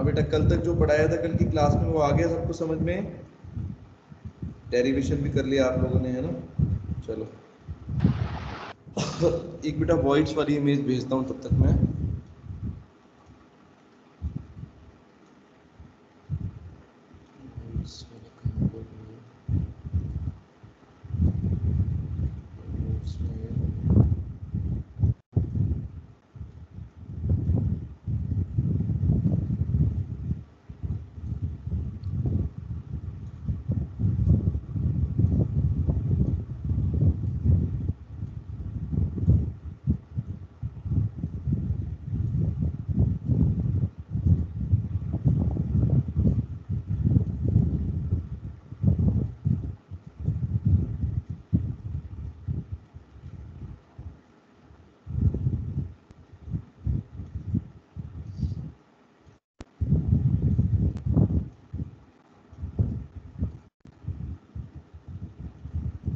बेटा कल तक जो पढ़ाया था कल की क्लास में वो आ गया सबको समझ में? डेरिवेशन भी कर लिया आप लोगों ने, है ना? चलो एक बेटा वॉइड्स वाली इमेज भेजता हूँ तब तक मैं।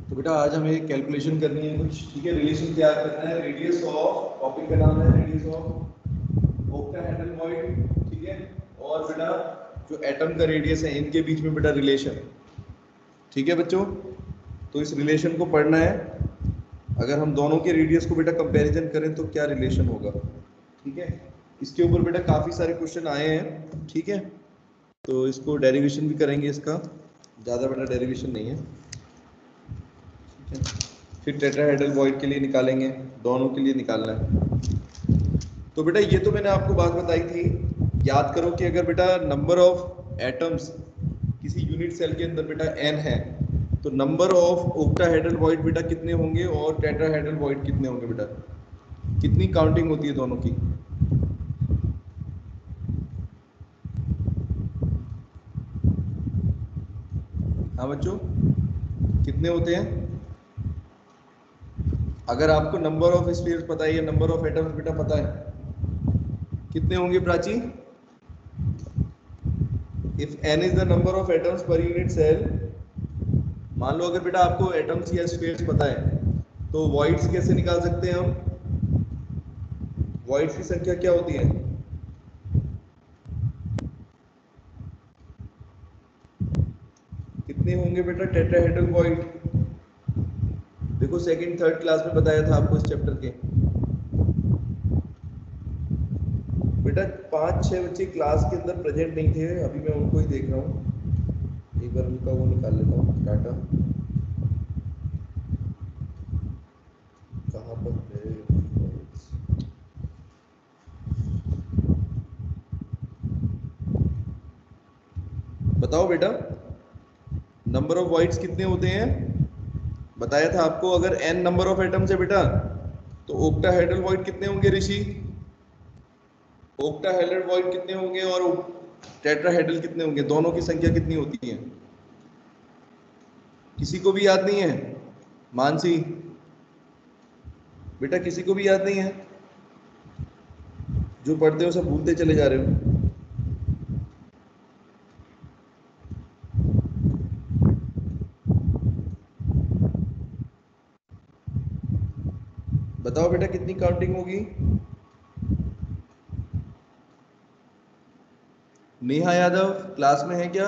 तो बेटा आज हमें कैलकुलेशन करनी है कुछ, ठीक है? रिलेशन तैयार करना है। रेडियस ऑफ, टॉपिक का नाम है रेडियस ऑफ ओक्टाहेड्रल वॉइड, ठीक है? और बेटा जो एटम का रेडियस है इनके बीच में बेटा रिलेशन, ठीक है बच्चों? तो इस रिलेशन को पढ़ना है। अगर हम दोनों के रेडियस को बेटा कंपैरिजन करें तो क्या रिलेशन होगा, ठीक है? इसके ऊपर बेटा काफी सारे क्वेश्चन आए हैं, ठीक है? तो इसको डेरिवेशन भी करेंगे, इसका ज्यादा बेटा डेरिवेशन नहीं है, ठीक है? फिर टेट्राहेड्रल वॉइड के लिए निकालेंगे, दोनों के लिए निकालना है। तो बेटा ये तो मैंने आपको बात बताई थी, याद करो कि अगर बेटा नंबर ऑफ एटम्स किसी यूनिट सेल के अंदर बेटा n है तो नंबर ऑफ ओक्टाहेड्रल वॉइड बेटा कितने होंगे और टेट्राहेड्रल वॉइड कितने होंगे बेटा? कितनी काउंटिंग होती है दोनों की? हाँ बच्चों, कितने होते हैं? अगर आपको नंबर ऑफ स्फीयर्स पता है या नंबर ऑफ एटम्स बेटा पता है, कितने होंगे Prachi? If n is the number of atoms per unit cell, मान लो अगर बेटा आपको एटम्स या स्फीयर्स पता है तो वॉइड्स कैसे निकाल सकते हैं हम? वॉइड्स की संख्या क्या होती है? कितने होंगे बेटा टेट्राहेड्रल वॉइड? देखो सेकंड थर्ड क्लास में बताया था आपको इस चैप्टर के। बेटा 5-6 बच्चे क्लास के अंदर प्रेजेंट नहीं थे, अभी मैं उनको ही देख रहा हूँ, एक बार उनका वो निकाल लेता हूँ डाटा। कहाँ पर है? बताओ बेटा नंबर ऑफ वॉइड्स कितने होते हैं? बताया था आपको अगर n नंबर ऑफ एटम्स है बेटा तो ओक्टाहेड्रल वॉइड कितने होंगे ऋषि? ओक्टाहेड्रल वॉइड कितने होंगे और टेट्राहेड्रल कितने होंगे? दोनों की संख्या कितनी होती है? किसी को भी याद नहीं है? मानसी बेटा किसी को भी याद नहीं है? जो पढ़ते हो सब भूलते चले जा रहे हो। बताओ बेटा कितनी काउंटिंग होगी? नेहा यादव क्लास में है क्या?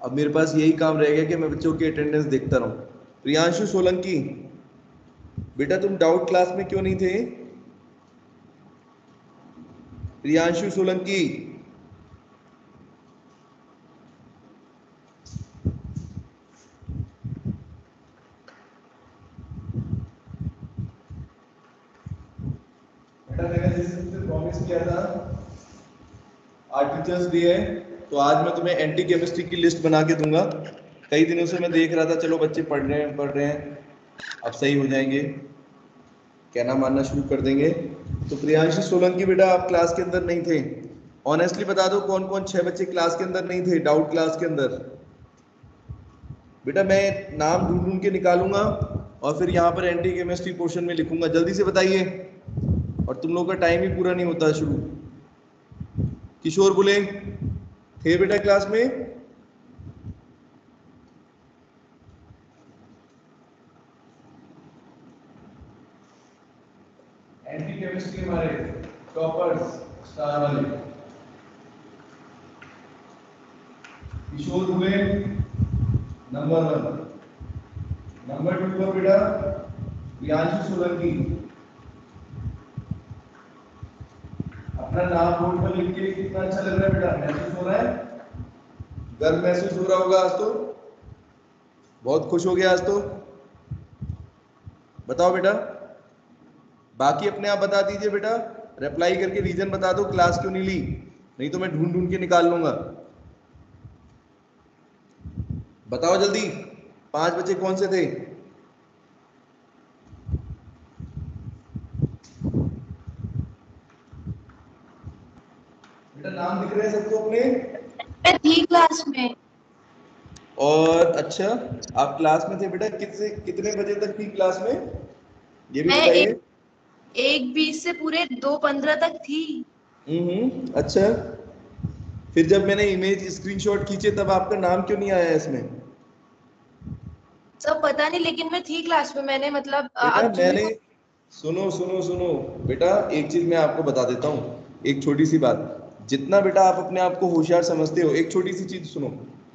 अब मेरे पास यही काम रह गया कि मैं बच्चों की अटेंडेंस देखता रहूं। प्रियांशु सोलंकी बेटा तुम डाउट क्लास में क्यों नहीं थे? प्रियांशु सोलंकी बेटा मैंने जैसे तुमसे प्रॉमिस किया था आज टीचर्स डे है तो आज मैं तुम्हें एंटी केमिस्ट्री की लिस्ट बना के दूंगा। कई दिनों से मैं देख रहा था चलो बच्चे पढ़ रहे हैं, अब सही हो जाएंगे, कहना मानना शुरू कर देंगे। तो प्रियांशु सोलंकी बेटा आप क्लास के अंदर नहीं थे, ऑनेस्टली बता दो कौन कौन 6 बच्चे क्लास के अंदर नहीं थे डाउट क्लास के अंदर? बेटा मैं नाम ढूंढ ढूंढ के निकालूंगा और फिर यहाँ पर एंटी केमिस्ट्री पोर्शन में लिखूंगा, जल्दी से बताइए, और तुम लोगों का टाइम ही पूरा नहीं होता शुरू। किशोर बुलेंग थे बेटा क्लास में? टॉपर्स स्टार वाले किशोर हुए नंबर 1। नंबर 2 पर बेटा प्रियांशु सोलंकी। अपना नाम बोर्ड पर लिख के कितना अच्छा लग रहा है बेटा, महसूस हो रहा है, गर्व महसूस हो रहा होगा आज तो, बहुत खुश हो गया आज तो। बताओ बेटा, बाकी अपने आप बता दीजिए बेटा, रिप्लाई करके रीजन बता दो क्लास क्यों नहीं ली, नहीं तो मैं ढूंढ ढूंढ के निकाल लूंगा। बताओ जल्दी, 5 बच्चे कौन से थे? बेटा नाम दिख रहे हैं सबको अपने? मैं थी क्लास में। और अच्छा, आप क्लास में थे बेटा, कितने बजे तक थी क्लास में, ये भी बताइए। 1:20 से पूरे 2:15 तक थी। अच्छा, फिर जब मैंने इमेज स्क्रीनशॉट खींचे तब आपका नाम क्यों नहीं आया इसमें? सब पता नहीं, लेकिन मैं थी क्लास में। मैंने मतलब बेटा अब जूही मैंने, सुनो सुनो सुनो बेटा, एक चीज मैं आपको बता देता हूँ, एक छोटी सी बात। जितना बेटा आप अपने आप को होशियार समझते हो, एक छोटी सी चीज सुनो,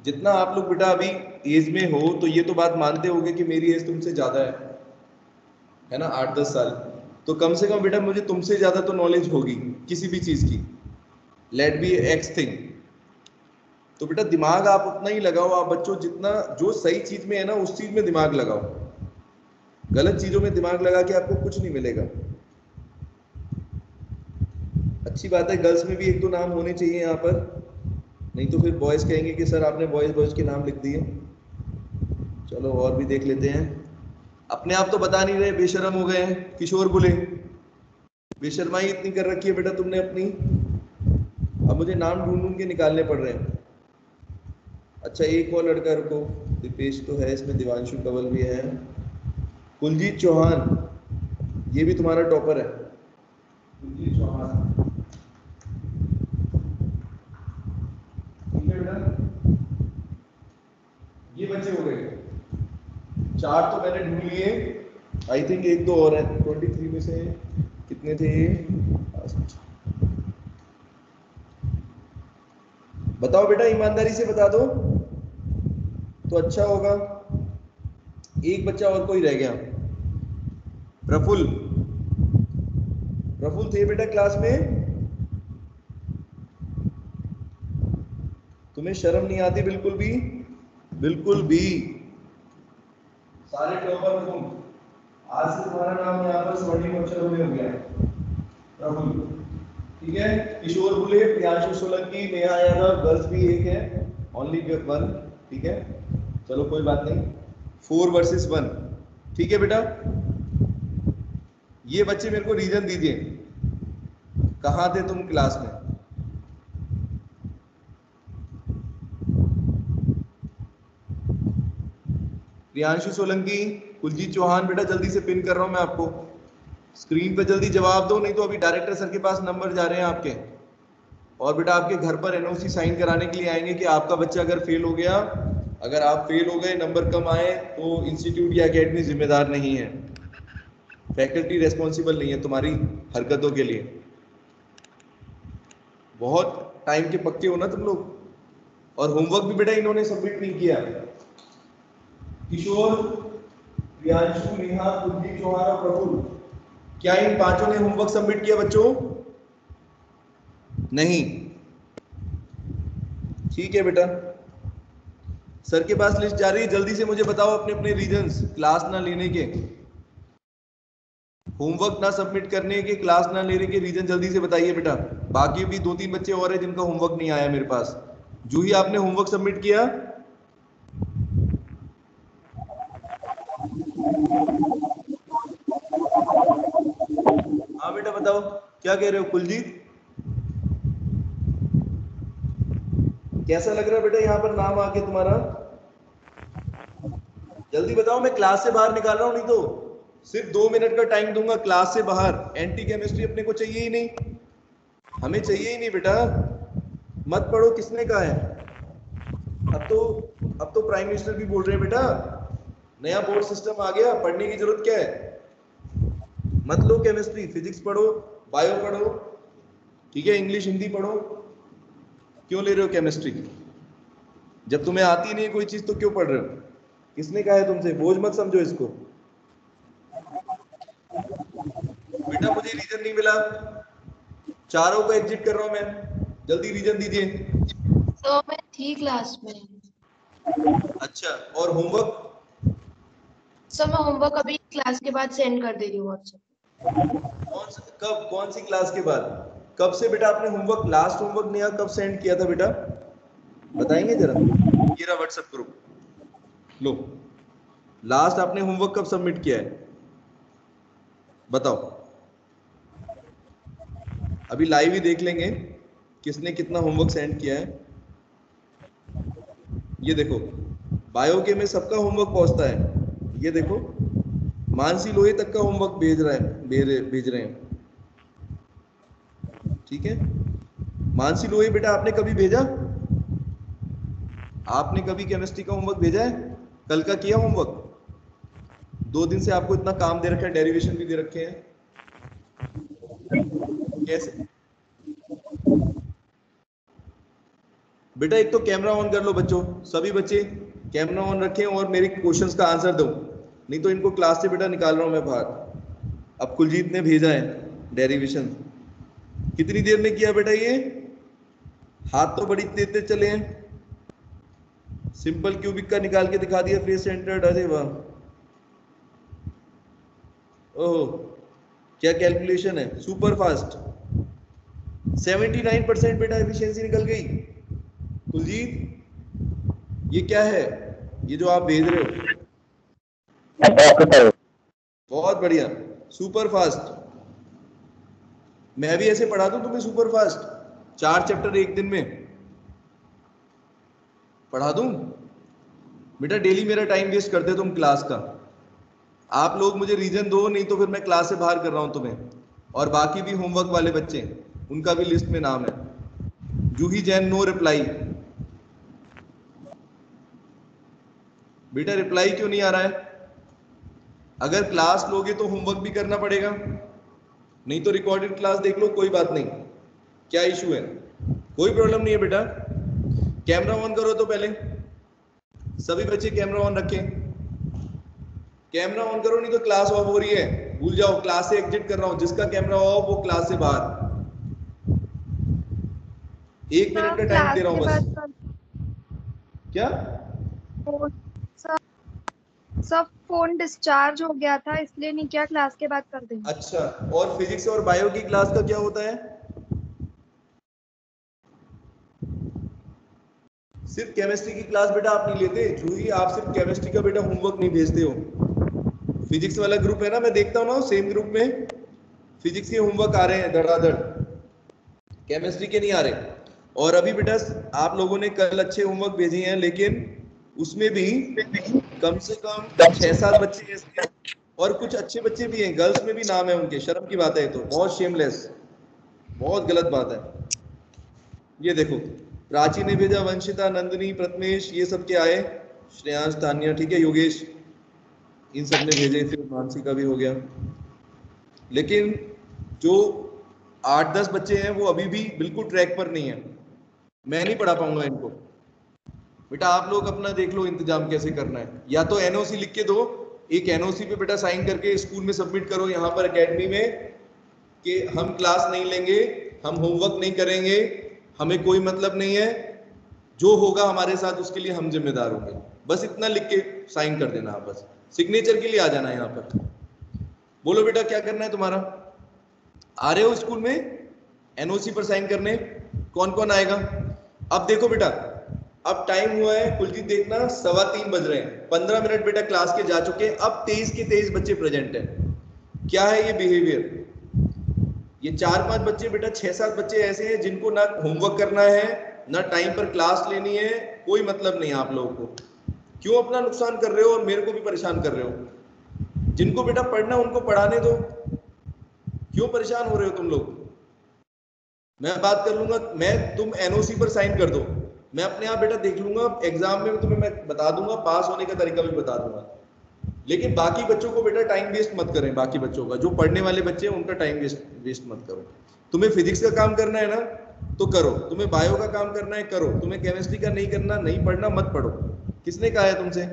जितना आप लोग बेटा अभी एज में हो, तो ये तो बात मानते होगे कि मेरी एज तुमसे ज्यादा है ना, 8-10 साल। तो कम से कम बेटा मुझे तुमसे ज्यादा तो नॉलेज होगी किसी भी चीज की, लेट बी एक्स थिंग। तो बेटा दिमाग आप उतना ही लगाओ, आप बच्चों जितना जो सही चीज में है ना उस चीज में दिमाग लगाओ, गलत चीजों में दिमाग लगा के आपको कुछ नहीं मिलेगा। अच्छी बात है, गर्ल्स में भी 1-2 नाम होने चाहिए यहाँ पर, नहीं तो फिर बॉयज कहेंगे कि सर आपने बॉयज बॉयज के नाम लिख दिए। चलो और भी देख लेते हैं। अपने आप तो बता नहीं रहे, बेशरम हो गए हैं, किशोर बुले, बेशरमाई इतनी कर रखी है बेटा तुमने अपनी, अब मुझे नाम ढूंढ ढूंढ के निकालने पड़ रहे हैं। अच्छा एक और लड़का, रुको, दीपेश तो है इसमें, दिवांशु कंवल भी है, कुलजीत चौहान, ये भी तुम्हारा टॉपर है, कुलजीत चौहान, ठीक है बेटा। ये बच्चे हो गए 4, तो मैंने ढूंढ लिए, आई थिंक 1-2 और हैं। 23 में से कितने थे ये, बताओ बेटा, ईमानदारी से बता दो तो अच्छा होगा। एक बच्चा और कोई रह गया, प्रफुल्ल, प्रफुल्ल थे बेटा क्लास में? तुम्हें शर्म नहीं आती बिल्कुल भी? बिल्कुल भी, सारे टॉपर तुम, आज से तुम्हारा नाम यहाँ पर स्वर्णिम अक्षरों में हो गया, प्रफुल्ल, ठीक है। किशोर बुले, प्रियांशु सोलंकी, नेहा यादव, गर्ल्स भी एक है, ओनली 1, ठीक है, चलो कोई बात नहीं, 4 वर्सेस 1, ठीक है बेटा। ये बच्चे मेरे को रीजन दीजिए, कहाँ थे तुम क्लास में? प्रियांशु सोलंकी, कुलजीत चौहान, बेटा जल्दी से पिन कर रहा हूं मैं आपको, स्क्रीन पे जल्दी जवाब दो, नहीं तो अभी डायरेक्टर सर के पास नंबर जा रहे हैं आपके, और बेटा आपके घर पर एनओसी साइन कराने के लिए आएंगे कि आपका बच्चा अगर फेल हो गया, अगर आप फेल हो गए, नंबर कम आए, तो इंस्टीट्यूट या अकेडमी जिम्मेदार नहीं है, फैकल्टी रेस्पॉन्सिबल नहीं है तुम्हारी हरकतों के लिए। बहुत टाइम के पक्के हो ना तुम लोग। और होमवर्क भी बेटा इन्होंने सबमिट नहीं किया, किशोर, प्रियांशु, नेहा, कुलदीप चौहान और प्रफुल्ल, क्या इन 5 ने होमवर्क सबमिट किया बच्चों? नहीं, ठीक है बेटा, सर के पास लिस्ट जा रही है, जल्दी से मुझे बताओ अपने अपने रीजंस, क्लास ना लेने के, होमवर्क ना सबमिट करने के, क्लास ना लेने के रीजन जल्दी से बताइए बेटा। बाकी भी 2-3 बच्चे और हैं जिनका होमवर्क नहीं आया मेरे पास। जूही आपने होमवर्क सबमिट किया? हाँ बेटा बताओ, क्या कह रहे हो कुलजीत? कैसा लग रहा है बेटा यहाँ पर नाम आके तुम्हारा? जल्दी बताओ, मैं क्लास से बाहर निकाल रहा हूँ, नहीं तो सिर्फ 2 मिनट का टाइम दूंगा क्लास से बाहर। एंटी केमिस्ट्री अपने को चाहिए ही नहीं, हमें चाहिए ही नहीं बेटा, मत पढ़ो, किसने कहा है? अब तो प्राइम मिनिस्टर भी बोल रहे हैं बेटा, नया बोर्ड सिस्टम आ गया, पढ़ने की जरूरत क्या है? मत लो केमिस्ट्री, फिजिक्स पढ़ो, बायो पढ़ो, ठीक है, इंग्लिश हिंदी पढ़ो। क्यों ले रहे हो केमिस्ट्री? जब तुम्हें आती नहीं कोई चीज तो क्यों पढ़ रहे हो? किसने कहा है तुमसे? बोझ मत समझो इसको। बेटा मुझे रीजन नहीं मिला, चारों को एग्जिट कर रहा हूं मैं, जल्दी रीजन दीजिए। तो मैं थी क्लास में। अच्छा, और होमवर्क? सर मैं होमवर्क अभी क्लास के बाद सेंड कर दे रही हूँ व्हाट्सएप। कब, कौन सी क्लास के बाद? कब से बेटा आपने होमवर्क, लास्ट होमवर्क नया कब सेंड किया था बेटा, बताएंगे जरा? ये रहा व्हाट्सएप ग्रुप, लो, लास्ट आपने होमवर्क कब सबमिट किया है बताओ? अभी लाइव ही देख लेंगे किसने कितना होमवर्क सेंड किया है। ये देखो, बायो के में सबका होमवर्क पहुंचता है। ये देखो, मानसी लोहे तक का होमवर्क भेज रहा है, भेज रहे हैं। ठीक है, मानसी लोहे बेटा आपने कभी भेजा? आपने कभी केमिस्ट्री का होमवर्क भेजा है? कल का किया होमवर्क? 2 दिन से आपको इतना काम दे रखा है, डेरिवेशन भी दे रखे हैं, कैसे? बेटा एक तो कैमरा ऑन कर लो बच्चों, सभी बच्चे कैमरा ऑन रखें और मेरे क्वेश्चंस का आंसर दो, नहीं तो इनको क्लास से बेटा निकाल रहा हूं मैं बाहर। अब कुलजीत ने भेजा है डेरिवेशन, कितनी देर में किया बेटा ये? हाथ तो बड़ी तेज तेज चले हैं। सिंपल क्यूबिक का निकाल के दिखा दिया, फेस सेंटर्ड, अरे वाह, ओह क्या कैलकुलेशन है, सुपर फास्ट। 79% बेटा एफिशिएंसी निकल गई। कुलजीत ये क्या है, ये जो आप भेज रहे हो? बहुत बढ़िया, सुपर फास्ट। मैं भी ऐसे पढ़ा दूं तुम्हें सुपर फास्ट, 4 चैप्टर एक दिन में पढ़ा दूं? बेटा डेली मेरा टाइम वेस्ट करते तुम क्लास का। आप लोग मुझे रीजन दो, नहीं तो फिर मैं क्लास से बाहर कर रहा हूं तुम्हें। और बाकी भी होमवर्क वाले बच्चे, उनका भी लिस्ट में नाम है। जूही जैन नो रिप्लाई। बेटा रिप्लाई क्यों नहीं आ रहा है? अगर क्लास लोगे तो होमवर्क भी करना पड़ेगा, नहीं तो रिकॉर्डेड क्लास देख लो, कोई बात नहीं। क्या इशू है? कोई प्रॉब्लम नहीं है बेटा। कैमरा ऑन करो तो पहले, सभी बच्चे कैमरा ऑन रखें। कैमरा ऑन करो, नहीं तो क्लास ऑफ हो रही है, भूल जाओ, क्लास से एग्जिट कर रहा हूं। जिसका कैमरा ऑफ वो क्लास से बाहर। 1 मिनट का टाइम दे रहा हूं बस। क्या? सब फोन डिस्चार्ज हो गया था, इसलिए नहीं किया, क्लास के बाद कर देंगे। अच्छा, और फिजिक्स और बायो की क्लास का क्या होता है? सिर्फ केमिस्ट्री की क्लास बेटा आप नहीं लेते, जूही आप सिर्फ केमिस्ट्री का बेटा होमवर्क नहीं भेजते हो। फिजिक्स वाला ग्रुप है ना, मैं देखता हूँ ना, सेम ग्रुप में फिजिक्स के होमवर्क आ रहे हैं धड़ाधड़, केमिस्ट्री के नहीं आ रहे। और अभी बेटा आप लोगों ने कल अच्छे होमवर्क भेजे हैं, लेकिन उसमें भी कम से कम 6-7 बच्चे ऐसे हैं, और कुछ अच्छे बच्चे भी हैं, गर्ल्स में भी नाम है उनके, शर्म की बात है, तो बहुत शेमलेस, बहुत गलत बात है। ये देखो, प्राची ने भेजा, वंशिता, नंदिनी, प्रथमेश, ये सब के आए, श्रेयांश, तान्या, ठीक है, योगेश, इन सब ने भेजे, फिर मानसी का भी हो गया। लेकिन जो 8-10 बच्चे हैं वो अभी भी बिल्कुल ट्रैक पर नहीं है, मैं नहीं पढ़ा पाऊंगा इनको। बेटा आप लोग अपना देख लो इंतजाम कैसे करना है, या तो एनओसी लिख के दो, एक एनओसी पे बेटा साइन करके स्कूल में सबमिट करो, यहाँ पर एकेडमी में, कि हम क्लास नहीं लेंगे, हम होमवर्क नहीं करेंगे, हमें कोई मतलब नहीं है, जो होगा हमारे साथ उसके लिए हम जिम्मेदार होंगे। बस इतना लिख के साइन कर देना, आप बस सिग्नेचर के लिए आ जाना यहाँ पर। बोलो बेटा क्या करना है तुम्हारा? आ रहे हो स्कूल में एनओसी पर साइन करने? कौन कौन आएगा? अब देखो बेटा, अब टाइम हुआ है, कुलजीत देखना 3:15 बज रहे हैं, 15 मिनट बेटा क्लास के जा चुके हैं, अब 23 के 23 बच्चे प्रेजेंट हैं। क्या है ये बिहेवियर? ये 4-5 बच्चे बेटा, 6-7 बच्चे ऐसे हैं जिनको ना होमवर्क करना है, ना टाइम पर क्लास लेनी है, कोई मतलब नहीं है आप लोगों को। क्यों अपना नुकसान कर रहे हो और मेरे को भी परेशान कर रहे हो? जिनको बेटा पढ़ना उनको पढ़ाने दो, क्यों परेशान हो रहे हो तुम लोग? मैं बात कर लूंगा, तुम एनओसी पर साइन कर दो, मैं अपने आप बेटा देख लूंगा, एग्जाम में तुम्हें मैं बता दूंगा, पास होने का तरीका भी बता दूंगा। लेकिन बाकी बच्चों को बेटा टाइम वेस्ट मत करें, बाकी बच्चों का, जो पढ़ने वाले बच्चे हैं उनका टाइम वेस्ट मत करो। तुम्हें फिजिक्स का काम करना है ना तो करो, तुम्हें बायो का काम करना है करो, तुम्हें केमिस्ट्री का नहीं करना, नहीं पढ़ना मत पढ़ो। किसने कहा है तुमसे?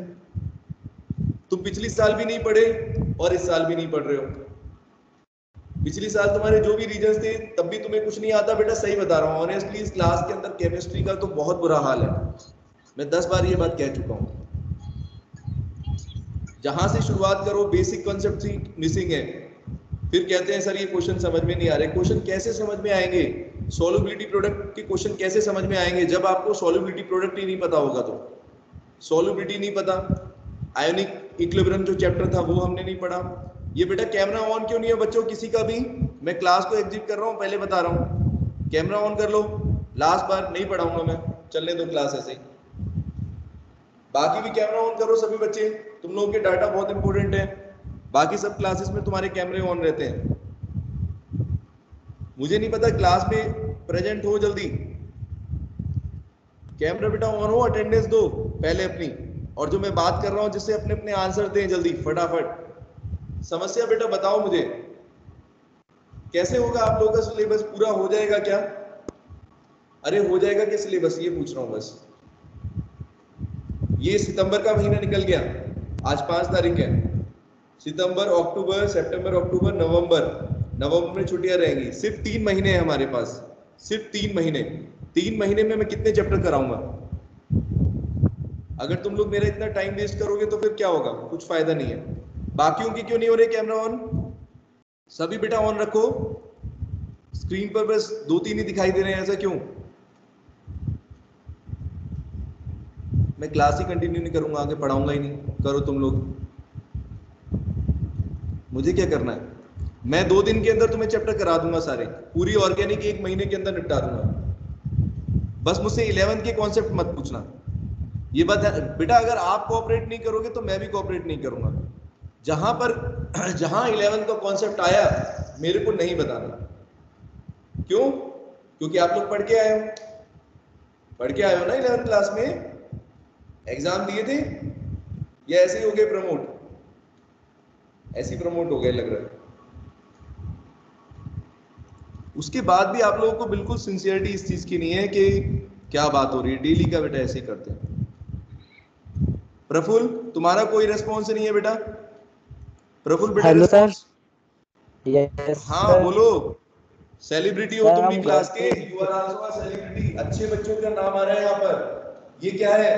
तुम पिछली साल भी नहीं पढ़े और इस साल भी नहीं पढ़ रहे हो। पिछली साल तुम्हारे जो भी रीजंस थे तब भी तुम्हें कुछ नहीं आता बेटा, सही बता रहा हूँ ऑनेस्टली। इस क्लास के अंदर केमिस्ट्री का तो बहुत बुरा हाल है, मैं 10 बार ये बात कह चुका हूँ। जहां से शुरुआत करो बेसिक कॉन्सेप्ट ही मिसिंग है, फिर कहते हैं सर ये क्वेश्चन समझ में नहीं आ रहे। क्वेश्चन कैसे समझ में आएंगे? सॉल्युबिलिटी प्रोडक्ट के क्वेश्चन कैसे समझ में आएंगे जब आपको सॉल्युबिलिटी प्रोडक्ट ही नहीं पता होगा? तो सॉल्युबिलिटी नहीं पता, आयोनिक इक्विलिब्रियम जो चैप्टर था वो हमने नहीं पढ़ा। ये बेटा कैमरा ऑन क्यों नहीं है बच्चों किसी का भी? मैं क्लास को एग्जिट कर रहा हूँ, पहले बता रहा हूँ, कैमरा ऑन कर लो। लास्ट बार नहीं पढ़ाऊंगा मैं, चलने दो क्लास ऐसे ही। बाकी भी कैमरा ऑन करो सभी बच्चे, तुम लोगों के डाटा बहुत इंपॉर्टेंट है। बाकी सब क्लासेस में तुम्हारे कैमरे ऑन रहते हैं। मुझे नहीं पता क्लास में प्रेजेंट हो, जल्दी कैमरा बेटा ऑन हो, अटेंडेंस दो पहले अपनी, और जो मैं बात कर रहा हूं जिससे अपने अपने आंसर दें जल्दी फटाफट। समस्या बेटा बताओ मुझे, कैसे होगा आप लोगों का सिलेबस? पूरा हो जाएगा क्या? अरे हो जाएगा क्या सिलेबस, ये पूछ रहा हूं बस। ये सितंबर का महीना निकल गया, आज 5 तारीख है। सितंबर, अक्टूबर, सितंबर, अक्टूबर, नवंबर, नवंबर में छुट्टियां रहेंगी। सिर्फ 3 महीने हैं हमारे पास, सिर्फ 3 महीने। 3 महीने में मैं कितने चैप्टर कराऊंगा? अगर तुम लोग मेरा इतना टाइम वेस्ट करोगे तो फिर क्या होगा? कुछ फायदा नहीं है। बाकियों की क्यों नहीं हो रहे कैमरा ऑन? सभी बेटा ऑन रखो। स्क्रीन पर बस 2-3 ही दिखाई दे रहे हैं, ऐसा क्यों? मैं क्लास ही कंटिन्यू नहीं करूंगा, आगे पढ़ाऊंगा ही नहीं। करो तुम लोग, मुझे क्या करना है? मैं 2 दिन के अंदर तुम्हें चैप्टर करा दूंगा सारे, पूरी ऑर्गेनिक 1 महीने के अंदर निपटा दूंगा। बस मुझसे 11th के कॉन्सेप्ट मत पूछना। ये बात बेटा, अगर आप कोऑपरेट नहीं करोगे तो मैं भी कोऑपरेट नहीं करूंगा। जहां 11th का कॉन्सेप्ट आया मेरे को नहीं बताना। क्यों? क्योंकि आप लोग पढ़ के आए हो, पढ़ के आए हो ना 11th क्लास में, एग्जाम दिए थे, या ऐसे ही हो गए प्रमोट? ऐसे ही प्रमोट हो गए लग रहा है। उसके बाद भी आप लोगों को बिल्कुल सिंसियरिटी इस चीज की नहीं है कि क्या बात हो रही है, डेली का बेटा ऐसे ही करते हैं। प्रफुल्ल, तुम्हारा कोई रेस्पॉन्स नहीं है बेटा? प्रफुल्ल बेटा रेस्पॉन्स? यस हाँ सर। बोलो। सेलिब्रिटी हो सर, तुम भी हम क्लास घर के, पे you are also a celebrity. अच्छे बच्चों का नाम आ रहा है यहाँ पर। ये क्या है?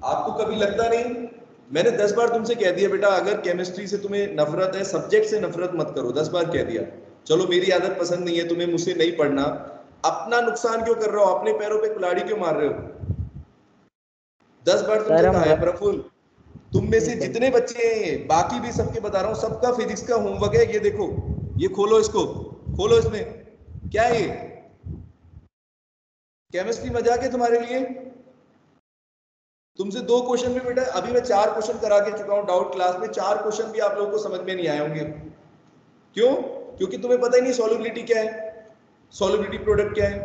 आपको कभी लगता नहीं? मैंने 10 बार तुमसे कह दिया बेटा, अगर केमिस्ट्री से तुम्हें नफरत है, सब्जेक्ट से नफरत मत करो। 10 बार कह दिया। चलो मेरी आदत पसंद नहीं है, तुम्हें मुझसे नहीं पढ़ना, अपना नुकसान क्यों कर रहे हो? अपने पैरों पे कुल्हाड़ी क्यों मार रहे हो? 10 बार सर तुमसे हम कहा है घर प्रफुल्ल। तुम में से जितने बच्चे हैं, बाकी भी सबके बता रहा हूं, सबका फिजिक्स का होमवर्क है। ये देखो, ये खोलो, इसको खोलो। इसमें क्या है? ये केमिस्ट्री मजाक है तुम्हारे लिए? तुमसे 2 क्वेश्चन में बेटा, अभी मैं 4 क्वेश्चन करा के चुका हूं डाउट क्लास में। 4 क्वेश्चन भी आप लोगों को समझ में नहीं आए होंगे। क्यों? क्योंकि तुम्हें पता ही नहीं सॉल्युबिलिटी क्या है, सॉल्युबिलिटी प्रोडक्ट क्या है,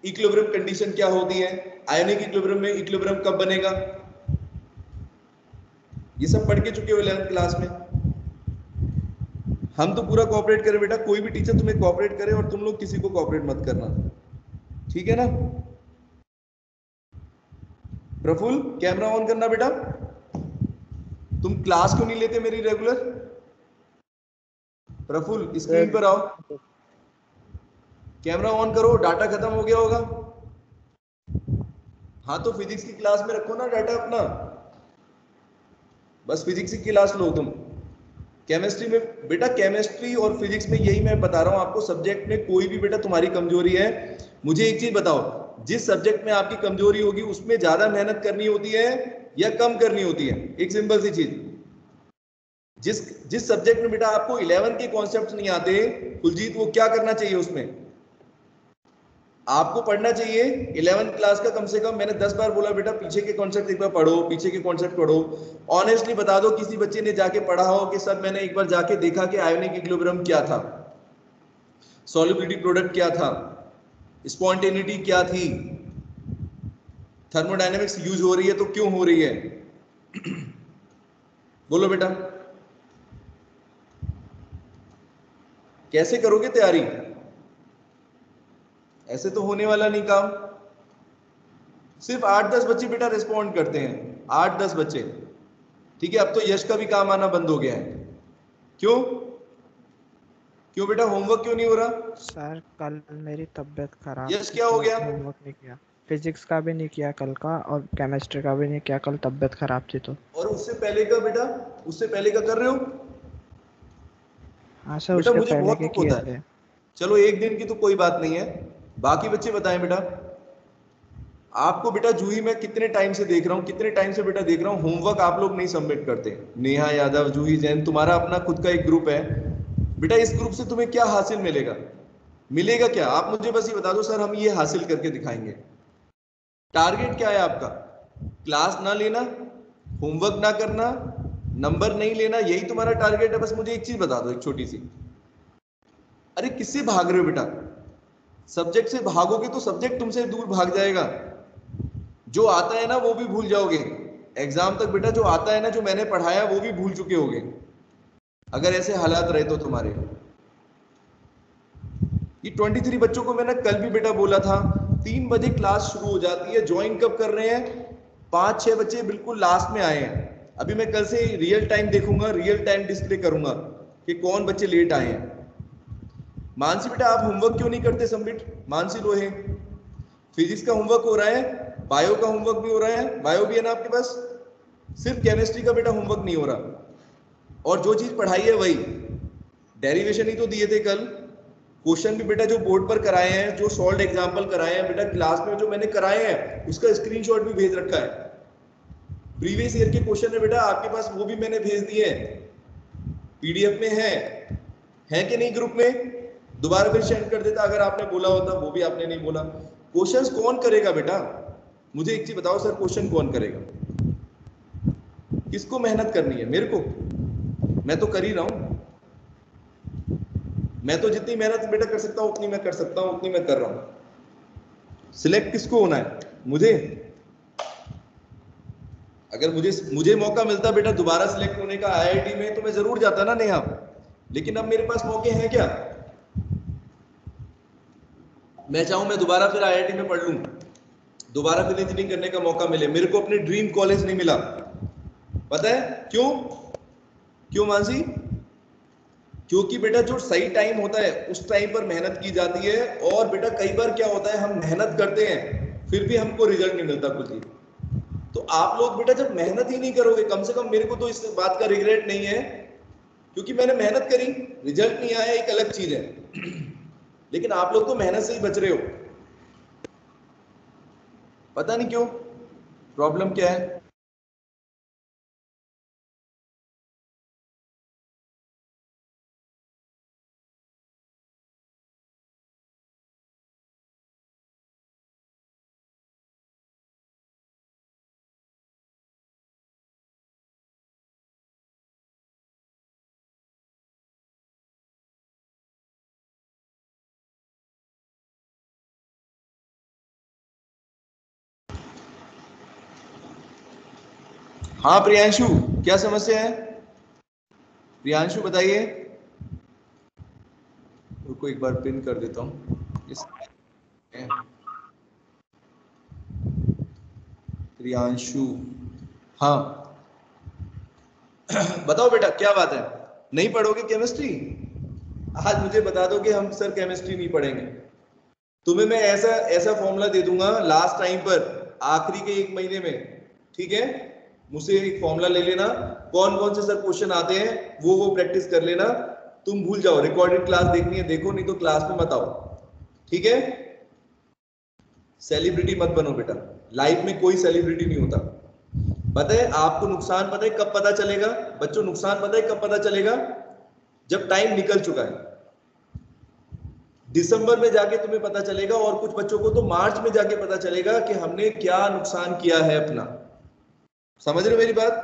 इक्विलिब्रियम कंडीशन क्या होती है, आयोनिक इक्विलिब्रियम में इक्विलिब्रियम कब बनेगा, ये सब पढ़ के चुके हो 11th क्लास में। हम तो पूरा कोऑपरेट करें बेटा, कोई भी टीचर तुम्हें कोऑपरेट करे और तुम लोग किसी को कोऑपरेट मत करना, ठीक है ना? प्रफुल्ल, कैमरा ऑन करना बेटा। तुम क्लास क्यों नहीं लेते मेरी रेगुलर? प्रफुल्ल स्क्रीन पर आओ, कैमरा ऑन करो। डाटा खत्म हो गया होगा? हाँ तो फिजिक्स की क्लास में रखो ना डाटा अपना, बस फिजिक्स की क्लास लो तुम। केमिस्ट्री में बेटा, केमिस्ट्री और फिजिक्स में यही मैं बता रहा हूं आपको, सब्जेक्ट में कोई भी बेटा तुम्हारी कमजोरी है, मुझे एक चीज बताओ, जिस सब्जेक्ट में आपकी कमजोरी होगी उसमें ज्यादा मेहनत करनी होती है या कम करनी होती है? एक सिंपल सी चीज, जिस सब्जेक्ट में बेटा आपको 11th के कॉन्सेप्ट नहीं आते, कुलजीत, वो क्या करना चाहिए उसमें? आपको पढ़ना चाहिए 11th क्लास का कम से कम। मैंने 10 बार बोला बेटा, पीछे के कॉन्सेप्ट एक बार पढ़ो, पीछे के कॉन्सेप्ट पढ़ो। ऑनेस्टली बता दो, किसी बच्चे ने जाके पढ़ा हो कि सर मैंने एक बार जाके देखा कि आयोनिक इक्विलिब्रियम क्या था, सॉल्युबिलिटी प्रोडक्ट क्या था, स्पॉन्टेनिटी क्या थी, थर्मोडायनेमिक्स यूज हो रही है तो क्यों हो रही है? बोलो बेटा। कैसे करोगे तैयारी? ऐसे तो होने वाला नहीं काम। सिर्फ 8-10 बच्चे बेटा रिस्पॉन्ड करते हैं, 8-10 बच्चे। ठीक है, अब तो यश का भी काम आना बंद हो गया है। क्यों क्यों बेटा, होमवर्क क्यों नहीं हो रहा? सर कल मेरी तबीयत खराब यश थी क्या हो तो गया? होमवर्क नहीं किया। फिजिक्स का भी नहीं किया कल का, और केमिस्ट्री का भी नहीं किया, कल तबीयत खराब थी तो। और उससे पहले का बेटा, उससे पहले का कर रहे हो? हाँ सर, बेटा उसके मुझे पहले बहुत के दुख किए होता थे। है। चलो एक दिन की तो कोई बात नहीं है, बाकी बच्चे बताएं बेटा। आपको बेटा जूही मैं कितने टाइम से देख रहा हूँ, कितने टाइम से बेटा देख रहा हूँ, होमवर्क आप लोग नहीं सबमिट करते। नेहा यादव, जूही जैन, तुम्हारा अपना खुद का एक ग्रुप है बेटा। इस ग्रुप से तुम्हें क्या हासिल मिलेगा? मिलेगा क्या? आप मुझे बस ये बता दो, सर हम ये हासिल करके दिखाएंगे। टारगेट क्या है आपका? क्लास ना लेना, होमवर्क ना करना, नंबर नहीं लेना, यही तुम्हारा टारगेट है? बस मुझे एक चीज बता दो, एक छोटी सी। अरे किससे भाग रहे हो बेटा? सब्जेक्ट से भागोगे तो सब्जेक्ट तुमसे दूर भाग जाएगा। जो आता है ना वो भी भूल जाओगे। एग्जाम तक बेटा जो आता है ना, जो मैंने पढ़ाया वो भी भूल चुके होगे, अगर ऐसे हालात रहे तो तुम्हारे। ये 23 बच्चों को मैंने कल भी बेटा बोला था, 3 बजे क्लास शुरू हो जाती है, ज्वाइन कब कर रहे हैं? 5-6 बच्चे बिल्कुल लास्ट में आए हैं। अभी मैं कल से रियल टाइम देखूंगा, रियल टाइम डिस्प्ले करूंगा कि कौन बच्चे लेट आए हैं। मानसी बेटा आप होमवर्क क्यों नहीं करते सबमिट? मानसी लोहे, फिजिक्स का होमवर्क हो रहा है, बायो का होमवर्क भी हो रहा है, बायो भी है ना आपके पास, सिर्फ केमिस्ट्री का बेटा होमवर्क नहीं हो रहा। और जो चीज पढ़ाई है वही, डेरिवेशन ही तो दिए थे कल। क्वेश्चन भी बेटा जो बोर्ड पर कराए हैं, जो सॉल्व एग्जांपल कराए हैं बेटा क्लास में, जो मैंने कराए हैं उसका स्क्रीनशॉट भी भेज रखा है। प्रीवियस ईयर के क्वेश्चन है बेटा आपके पास, वो भी मैंने भेज दिए हैं, पीडीएफ में है कि नहीं ग्रुप में? दोबारा फिर सेंड कर देता अगर आपने बोला होता, वो भी आपने नहीं बोला। क्वेश्चंस कौन करेगा बेटा? मुझे एक चीज बताओ सर, क्वेश्चन कौन करेगा? किसको मेहनत करनी है? मेरे को? मैं तो कर ही रहा हूं। मैं तो जितनी मेहनत बेटा कर सकता हूं उतनी मैं कर सकता हूं, उतनी मैं कर रहा हूं। सिलेक्ट किसको होना है? मुझे। अगर मुझे मौका मिलता बेटा दोबारा सिलेक्ट होने का आईआईटी में, तो मैं जरूर जाता ना नेहा। लेकिन अब मेरे पास मौके हैं क्या? मैं चाहूं मैं दोबारा फिर आईआईटी में पढ़ लूं, दोबारा फिर इंजीनियरिंग करने का मौका मिले, मेरे को अपने ड्रीम कॉलेज नहीं मिला। पता है क्यों? क्यों मानसी? क्योंकि बेटा जो सही टाइम होता है उस टाइम पर मेहनत की जाती है। और बेटा कई बार क्या होता है, हम मेहनत करते हैं फिर भी हमको रिजल्ट नहीं मिलता कुछ भी। तो आप लोग बेटा जब मेहनत ही नहीं करोगे, कम से कम मेरे को तो इस बात का रिग्रेट नहीं है, क्योंकि मैंने मेहनत करी, रिजल्ट नहीं आया एक अलग चीज है। लेकिन आप लोग तो मेहनत से ही बच रहे हो। पता नहीं क्यों, प्रॉब्लम क्या है। हाँ प्रियांशु, क्या समस्या है? प्रियांशु बताइए। रुको एक बार पिन कर देता हूँ इस। प्रियांशु, हाँ बताओ बेटा क्या बात है? नहीं पढ़ोगे केमिस्ट्री? आज मुझे बता दो कि हम सर केमिस्ट्री नहीं पढ़ेंगे। तुम्हें मैं ऐसा ऐसा फॉर्मूला दे दूंगा लास्ट टाइम पर, आखिरी के 1 महीने में, ठीक है? मुझसे एक फॉर्मूला ले लेना, कौन कौन से सर क्वेश्चन आते हैं वो प्रैक्टिस कर लेना। तुम भूल जाओ, रिकॉर्डेड क्लास देखनी है देखो, नहीं तो क्लास में मत आओ, ठीक है? सेलिब्रिटी मत बनो बेटा, लाइफ में कोई सेलिब्रिटी नहीं होता। पता है आपको नुकसान, पता है कब पता चलेगा बच्चों? नुकसान पता है कब पता चलेगा? जब टाइम निकल चुका है। दिसंबर में जाके तुम्हें पता चलेगा, और कुछ बच्चों को तो मार्च में जाके पता चलेगा कि हमने क्या नुकसान किया है अपना। समझ रहे हो मेरी बात?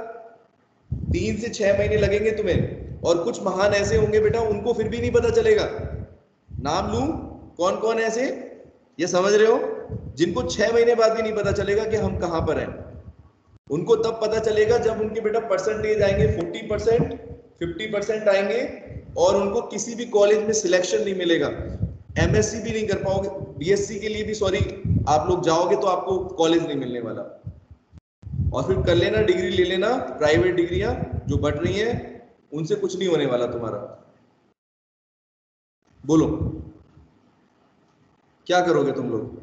3 से 6 महीने लगेंगे तुम्हें। और कुछ महान ऐसे होंगे बेटा, उनको फिर भी नहीं पता चलेगा। नाम लूं कौन कौन ऐसे, ये समझ रहे हो? जिनको 6 महीने बाद भी नहीं पता चलेगा कि हम कहां पर हैं। उनको तब पता चलेगा जब उनके बेटा परसेंटेज आएंगे 40%, 50% आएंगे, और उनको किसी भी कॉलेज में सिलेक्शन नहीं मिलेगा, एमएससी भी नहीं कर पाओगे, बीएससी के लिए भी सॉरी आप लोग जाओगे तो आपको कॉलेज नहीं मिलने वाला। और फिर कर लेना डिग्री ले लेना, प्राइवेट डिग्रियां जो बढ़ रही हैं उनसे कुछ नहीं होने वाला तुम्हारा। बोलो क्या करोगे तुम लोग?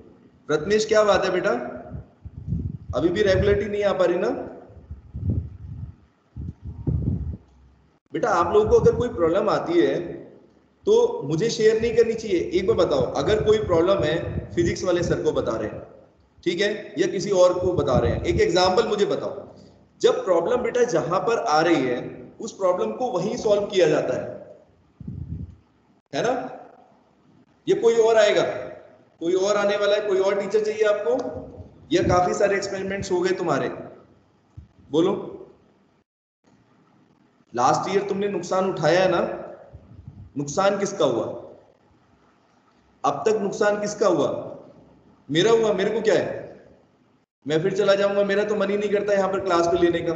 प्रथमेश क्या बात है बेटा, अभी भी रेगुलरिटी नहीं आ पा रही ना? बेटा आप लोगों को अगर कोई प्रॉब्लम आती है तो मुझे शेयर नहीं करनी चाहिए। एक बार बताओ, अगर कोई प्रॉब्लम है फिजिक्स वाले सर को बता रहे हैं, ठीक है, या किसी और को बता रहे हैं, एक एग्जांपल मुझे बताओ। जब प्रॉब्लम बेटा जहां पर आ रही है उस प्रॉब्लम को वहीं सॉल्व किया जाता है ना? ये कोई और आएगा, कोई और आने वाला है, कोई और टीचर चाहिए आपको, या काफी सारे एक्सपेरिमेंट्स हो गए तुम्हारे? बोलो। लास्ट ईयर तुमने नुकसान उठाया है ना? नुकसान किसका हुआ? अब तक नुकसान किसका हुआ? मेरा हुआ। मेरे को क्या है, मैं फिर चला जाऊंगा, मेरा तो मन ही नहीं करता यहां पर क्लास पे लेने का,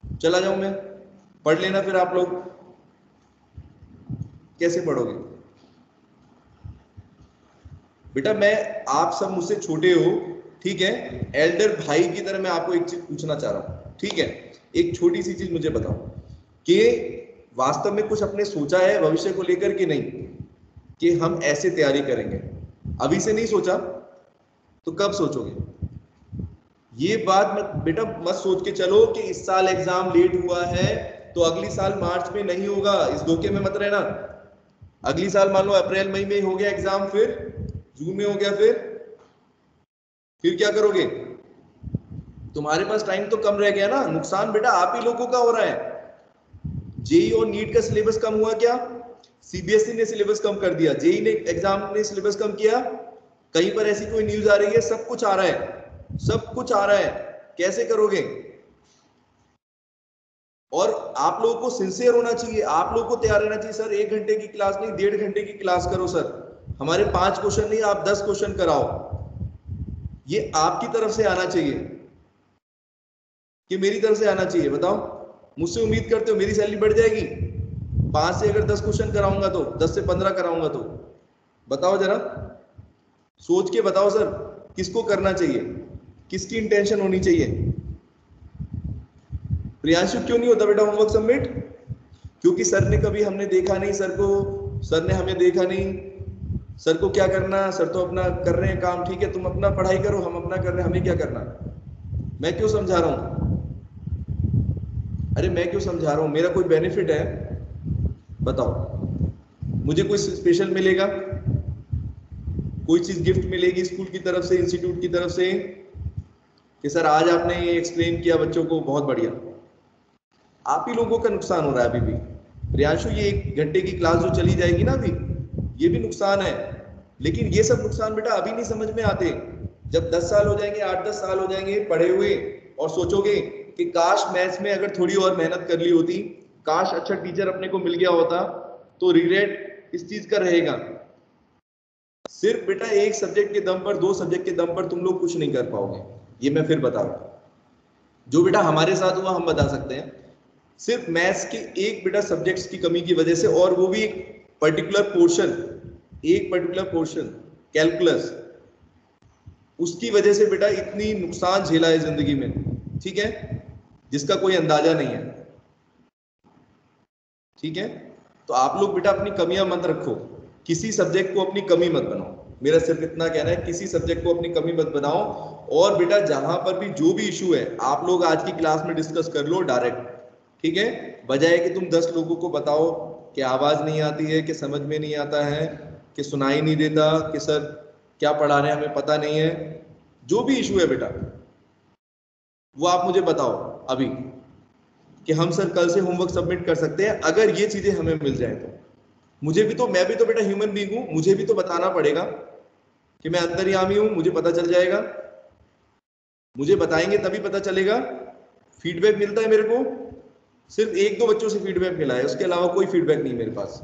चला जाऊं मैं, पढ़ लेना। फिर आप लोग कैसे पढ़ोगे बेटा? मैं, आप सब मुझसे छोटे हो, ठीक है, एल्डर भाई की तरह मैं आपको एक चीज पूछना चाह रहा हूं, ठीक है? एक छोटी सी चीज मुझे बताओ कि वास्तव में कुछ अपने सोचा है भविष्य को लेकर कि नहीं, कि हम ऐसे तैयारी करेंगे? अभी से नहीं सोचा तो कब सोचोगे? ये बात मत बेटा मत सोच के चलो कि इस साल एग्जाम लेट हुआ है तो अगली साल मार्च में नहीं होगा, इस धोखे में मत रहना। अगली साल मान लो अप्रैल मई में हो गया एग्जाम, फिर जून में हो गया, फिर क्या करोगे? तुम्हारे पास टाइम तो कम रह गया ना। नुकसान बेटा आप ही लोगों का हो रहा है। जेई और नीट का सिलेबस कम हुआ क्या? सीबीएसई ने सिलेबस कम कर दिया, जेई ने एग्जाम ने सिलेबस कम किया? कहीं पर ऐसी कोई न्यूज आ रही है? सब कुछ आ रहा है, सब कुछ आ रहा है। कैसे करोगे? और आप लोगों को सिंसियर होना चाहिए, आप लोगों को तैयार रहना चाहिए। सर 1 घंटे की क्लास नहीं 1.5 घंटे की क्लास करो सर, हमारे 5 क्वेश्चन नहीं आप 10 क्वेश्चन कराओ। ये आपकी तरफ से आना चाहिए कि मेरी तरफ से आना चाहिए? बताओ, मुझसे उम्मीद करते हो मेरी सैलरी बढ़ जाएगी? 5 से अगर 10 क्वेश्चन कराऊंगा तो, 10 से 15 कराऊंगा तो? बताओ जरा, सोच के बताओ सर, किसको करना चाहिए, किसकी इंटेंशन होनी चाहिए? प्रियांशु क्यों नहीं होता बेटा होमवर्क सबमिट? क्योंकि सर ने कभी हमने देखा नहीं, सर को, सर ने हमें देखा नहीं। सर को क्या करना, सर तो अपना कर रहे हैं काम, ठीक है, तुम अपना पढ़ाई करो, हम अपना कर रहे हैं, हमें क्या करना? मैं क्यों समझा रहा हूं? अरे मैं क्यों समझा रहा हूं? मेरा कोई बेनिफिट है? बताओ, मुझे कोई स्पेशल मिलेगा, कोई चीज गिफ्ट मिलेगी स्कूल की तरफ से, इंस्टीट्यूट की तरफ से, कि सर आज आपने ये एक्सप्लेन किया बच्चों को, बहुत बढ़िया। आप ही लोगों का नुकसान हो रहा है अभी भी। प्रियांशु ये 1 घंटे की क्लास जो चली जाएगी ना अभी, ये भी नुकसान है। लेकिन ये सब नुकसान बेटा अभी नहीं समझ में आते। जब 10 साल हो जाएंगे, 8-10 साल हो जाएंगे पढ़े हुए, और सोचोगे कि काश मैथ्स में अगर थोड़ी और मेहनत कर ली होती, काश अच्छा टीचर अपने को मिल गया होता, तो रिग्रेट इस चीज का रहेगा। सिर्फ बेटा एक सब्जेक्ट के दम पर, 2 सब्जेक्ट के दम पर तुम लोग कुछ नहीं कर पाओगे। ये मैं फिर बता रहा हूं, जो बेटा हमारे साथ हुआ हम बता सकते हैं। सिर्फ मैथ्स के एक बेटा सब्जेक्ट्स की कमी की वजह से, और वो भी एक पर्टिकुलर पोर्शन कैलकुलस, उसकी वजह से बेटा इतनी नुकसान झेला है जिंदगी में, ठीक है, जिसका कोई अंदाजा नहीं है, ठीक है? तो आप लोग बेटा अपनी कमियां मत रखो, किसी सब्जेक्ट को अपनी कमी मत बनाओ। मेरा सिर्फ इतना कहना है, किसी सब्जेक्ट को अपनी कमी मत बनाओ। और बेटा जहां पर भी जो भी इशू है आप लोग आज की क्लास में डिस्कस कर लो डायरेक्ट, ठीक है? बजाय कि तुम 10 लोगों को बताओ कि आवाज नहीं आती है, कि समझ में नहीं आता है, कि सुनाई नहीं देता, कि सर क्या पढ़ा रहे हैं हमें पता नहीं है। जो भी इशू है बेटा वो आप मुझे बताओ अभी, कि हम सर कल से होमवर्क सबमिट कर सकते हैं अगर ये चीजें हमें मिल जाए तो। मुझे भी तो, मैं भी तो बेटा ह्यूमन बीइंग हूं, मुझे भी तो बताना पड़ेगा कि मैं अंतर्यामी हूं, मुझे पता चल जाएगा। मुझे बताएंगे तभी पता चलेगा। फीडबैक मिलता है मेरे को, सिर्फ 1-2 बच्चों से फीडबैक मिला है, उसके अलावा कोई फीडबैक नहीं मेरे पास।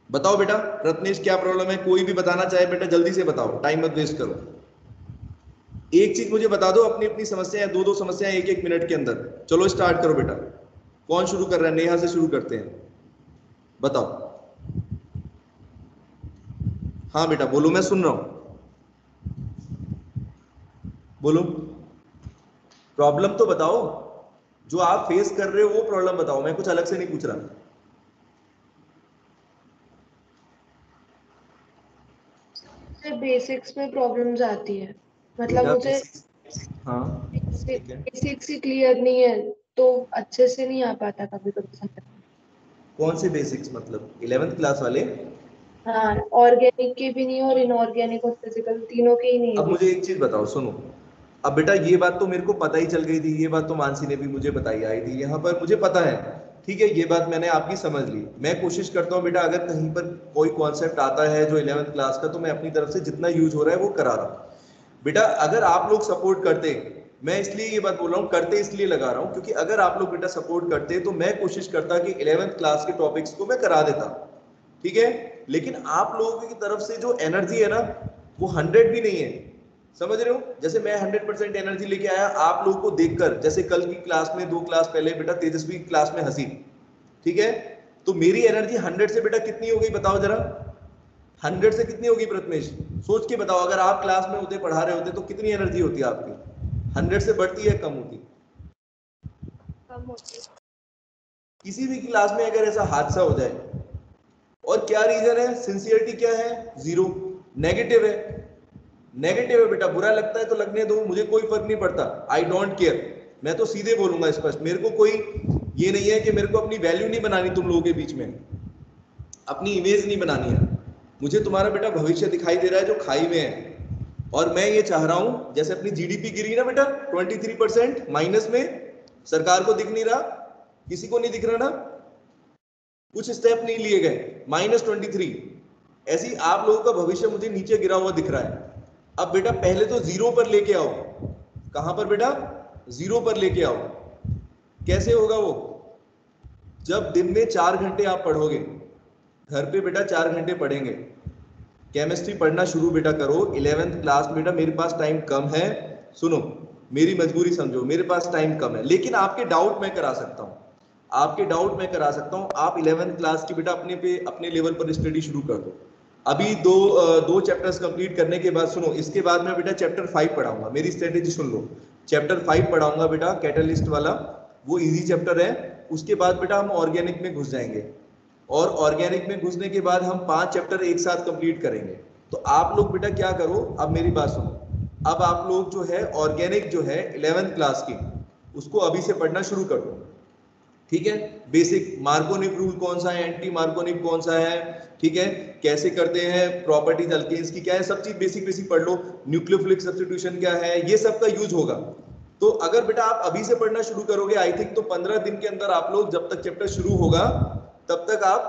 बताओ बेटा रत्नेश क्या प्रॉब्लम है? कोई भी बताना चाहे बेटा जल्दी से बताओ, टाइम मत वेस्ट करो। एक चीज मुझे बता दो, अपनी अपनी समस्या है, 2-2 समस्याएं 1-1 मिनट के अंदर। चलो स्टार्ट करो बेटा। कौन शुरू कर रहा है? नेहा से शुरू करते हैं, बताओ। हाँ बेटा बोलो, मैं सुन रहा हूं, बोलो। प्रॉब्लम तो बताओ, जो आप फेस कर रहे हो वो प्रॉब्लम बताओ, मैं कुछ अलग से नहीं पूछ रहा। बेसिक्स में प्रॉब्लम्स आती है, मतलब बेटा मुझे हाँ ठीक है। बेसिक्स ही क्लियर नहीं है तो अच्छे से नहीं आ पाता कभी कभी समझ। कौन से बेसिक्स मतलब 11th क्लास वाले? हाँ, ऑर्गेनिक के भी नहीं और इनऑर्गेनिक और फिजिकल तीनों के ही नहीं है अब मुझे एक चीज बताओ, सुनो। अब बेटा ये बात तो मेरे को पता ही चल गई थी, ये बात तो मानसी ने भी मुझे बताई आई थी, यहाँ पर मुझे पता है, ठीक है, ये बात मैंने आपकी समझ ली। मैं कोशिश करता हूँ बेटा, अगर कहीं पर कोई कॉन्सेप्ट आता है जो 11th क्लास का, तो मैं अपनी तरफ से जितना यूज हो रहा है वो करा रहा हूँ। बेटा अगर आप लोग सपोर्ट करते, मैं इसलिए ये बात बोल रहा हूँ, करते इसलिए लगा रहा हूँ क्योंकि अगर आप लोग बेटा सपोर्ट करते तो मैं कोशिश करता कि 11th क्लास के टॉपिक्स को मैं करा देता, ठीक है। लेकिन आप लोगों की तरफ से जो एनर्जी है ना, वो 100 भी नहीं है, समझ रहे हो? जैसे मैं 100% एनर्जी लेके आया आप लोगों को देखकर, जैसे कल की क्लास में 2 क्लास पहले बेटा तेजस्वी क्लास में हंसी, ठीक है, तो मेरी एनर्जी 100 से बेटा कितनी हो गई बताओ जरा? 100 से कितनी होगी प्रथमेश? सोच के बताओ, अगर आप क्लास में होते, पढ़ा रहे होते, तो कितनी एनर्जी होती आपकी? 100 से बढ़ती है कम होती? कम होती है। किसी भी क्लास में अगर ऐसा हादसा हो जाए, और क्या रीजन है? सिंसियरिटी क्या है? 0, नेगेटिव है। नेगेटिव है बेटा, बुरा लगता है तो लगने दो, मुझे कोई फर्क नहीं पड़ता, आई डोंट केयर। मैं तो सीधे बोलूंगा स्पष्ट, मेरे को कोई ये नहीं है कि मेरे को अपनी वैल्यू नहीं बनानी तुम लोगों के बीच में, अपनी इमेज नहीं बनानी है। मुझे तुम्हारा बेटा भविष्य दिखाई दे रहा है जो खाई में है, और मैं ये चाह रहा हूं, जैसे अपनी जीडीपी गिरी ना बेटा 23% माइनस में, सरकार को दिख नहीं रहा, किसी को नहीं दिख रहा ना, कुछ स्टेप नहीं लिए गए, -23, ऐसी आप लोगों का भविष्य मुझे नीचे गिरा हुआ दिख रहा है। अब बेटा पहले तो 0 पर लेके आओ। कहां पर बेटा? 0 पर लेके आओ। कैसे होगा वो? जब दिन में 4 घंटे आप पढ़ोगे, घर पे बेटा 4 घंटे पढ़ेंगे, केमिस्ट्री पढ़ना शुरू बेटा करो। 11th क्लास बेटा मेरे पास टाइम कम है, सुनो मेरी मजबूरी समझो, मेरे पास टाइम कम है, लेकिन आपके डाउट मैं करा सकता हूं, आपके डाउट मैं करा सकता हूं। आप 11th क्लास की बेटा अपने लेवल पर स्टडी शुरू कर दो। अभी दो चैप्टर्स कंप्लीट करने के बाद, सुनो, इसके बाद मैं बेटा चैप्टर 5 पढ़ाऊंगा, मेरी स्ट्रेटेजी सुन लो। चैप्टर 5 पढ़ाऊंगा बेटा, कैटलिस्ट वाला, वो इजी चैप्टर है। उसके बाद बेटा हम ऑर्गेनिक में घुस जाएंगे, और ऑर्गेनिक में घुसने के बाद हम 5 चैप्टर एक साथ कंप्लीट करेंगे। तो आप लोग बेटा क्या करो, अब मेरी बात सुनो, अब आप लोग जो है ऑर्गेनिक जो है 11th क्लास की, उसको अभी से पढ़ना शुरू कर दो, ठीक है। बेसिक मार्कोनिक रूल कौन सा है, एंटी मार्कोनिक कौन सा है, ठीक है, कैसे करते हैं, प्रॉपर्टीज अल्केन्स की क्या है, सब चीज बेसिक बेसिक पढ़ लो। न्यूक्लियोफिलिक सब्स्टिट्यूशन क्या है, ये सब का यूज होगा। तो अगर बेटा आप अभी से पढ़ना शुरू करोगे, आई थिंक तो 15 दिन के अंदर आप लोग, जब तक चैप्टर शुरू होगा तब तक आप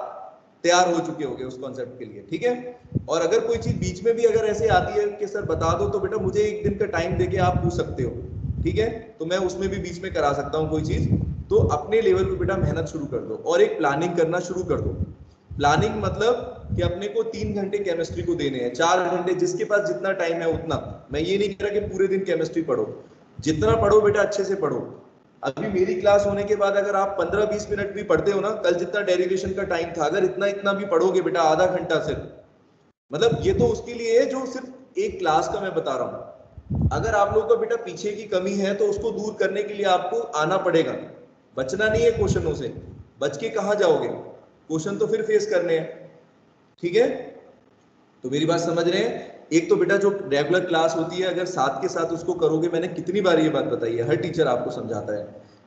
तैयार हो चुके होंगे उस कॉन्सेप्ट के लिए, ठीक है। और अगर कोई चीज बीच में भी अगर ऐसे आती है कि सर बता दो, तो बेटा मुझे एक दिन का टाइम देके आप पूछ सकते हो, ठीक है, तो मैं उसमें भी बीच में करा सकता हूँ कोई चीज। तो अपने लेवल पे बेटा मेहनत शुरू कर दो, और एक प्लानिंग करना शुरू कर दो। प्लानिंग मतलब कि अपने को 3 घंटे केमिस्ट्री को देने हैं, 4 घंटे, जिसके पास जितना टाइम है उतना। मैं ये नहीं कह रहा कि पूरे दिन केमिस्ट्री पढ़ो, जितना पढ़ो बेटा अच्छे से पढ़ो। अभी मेरी क्लास होने के बाद अगर आप 15-20 मिनट भी पढ़ते हो ना, कल जितना डेरिवेशन का टाइम था, अगर इतना इतना भी पढ़ोगे बेटा, आधा घंटा सिर्फ, मतलब ये तो उसके लिए है जो सिर्फ एक क्लास का मैं बता रहा हूँ। अगर आप लोगों का बेटा पीछे की कमी है तो उसको दूर करने के लिए आपको आना पड़ेगा, बचना नहीं है क्वेश्चनों से। बच के कहाँ जाओगे, क्वेश्चन तो फिर फेस करने हैं, ठीक है। तो मेरी बात समझ रहे हैं? एक तो बेटा जो रेगुलर क्लास होती है, अगर साथ के साथ उसको करोगे, मैंने कितनी बार ये बात बताई है, हर टीचर आपको समझाता है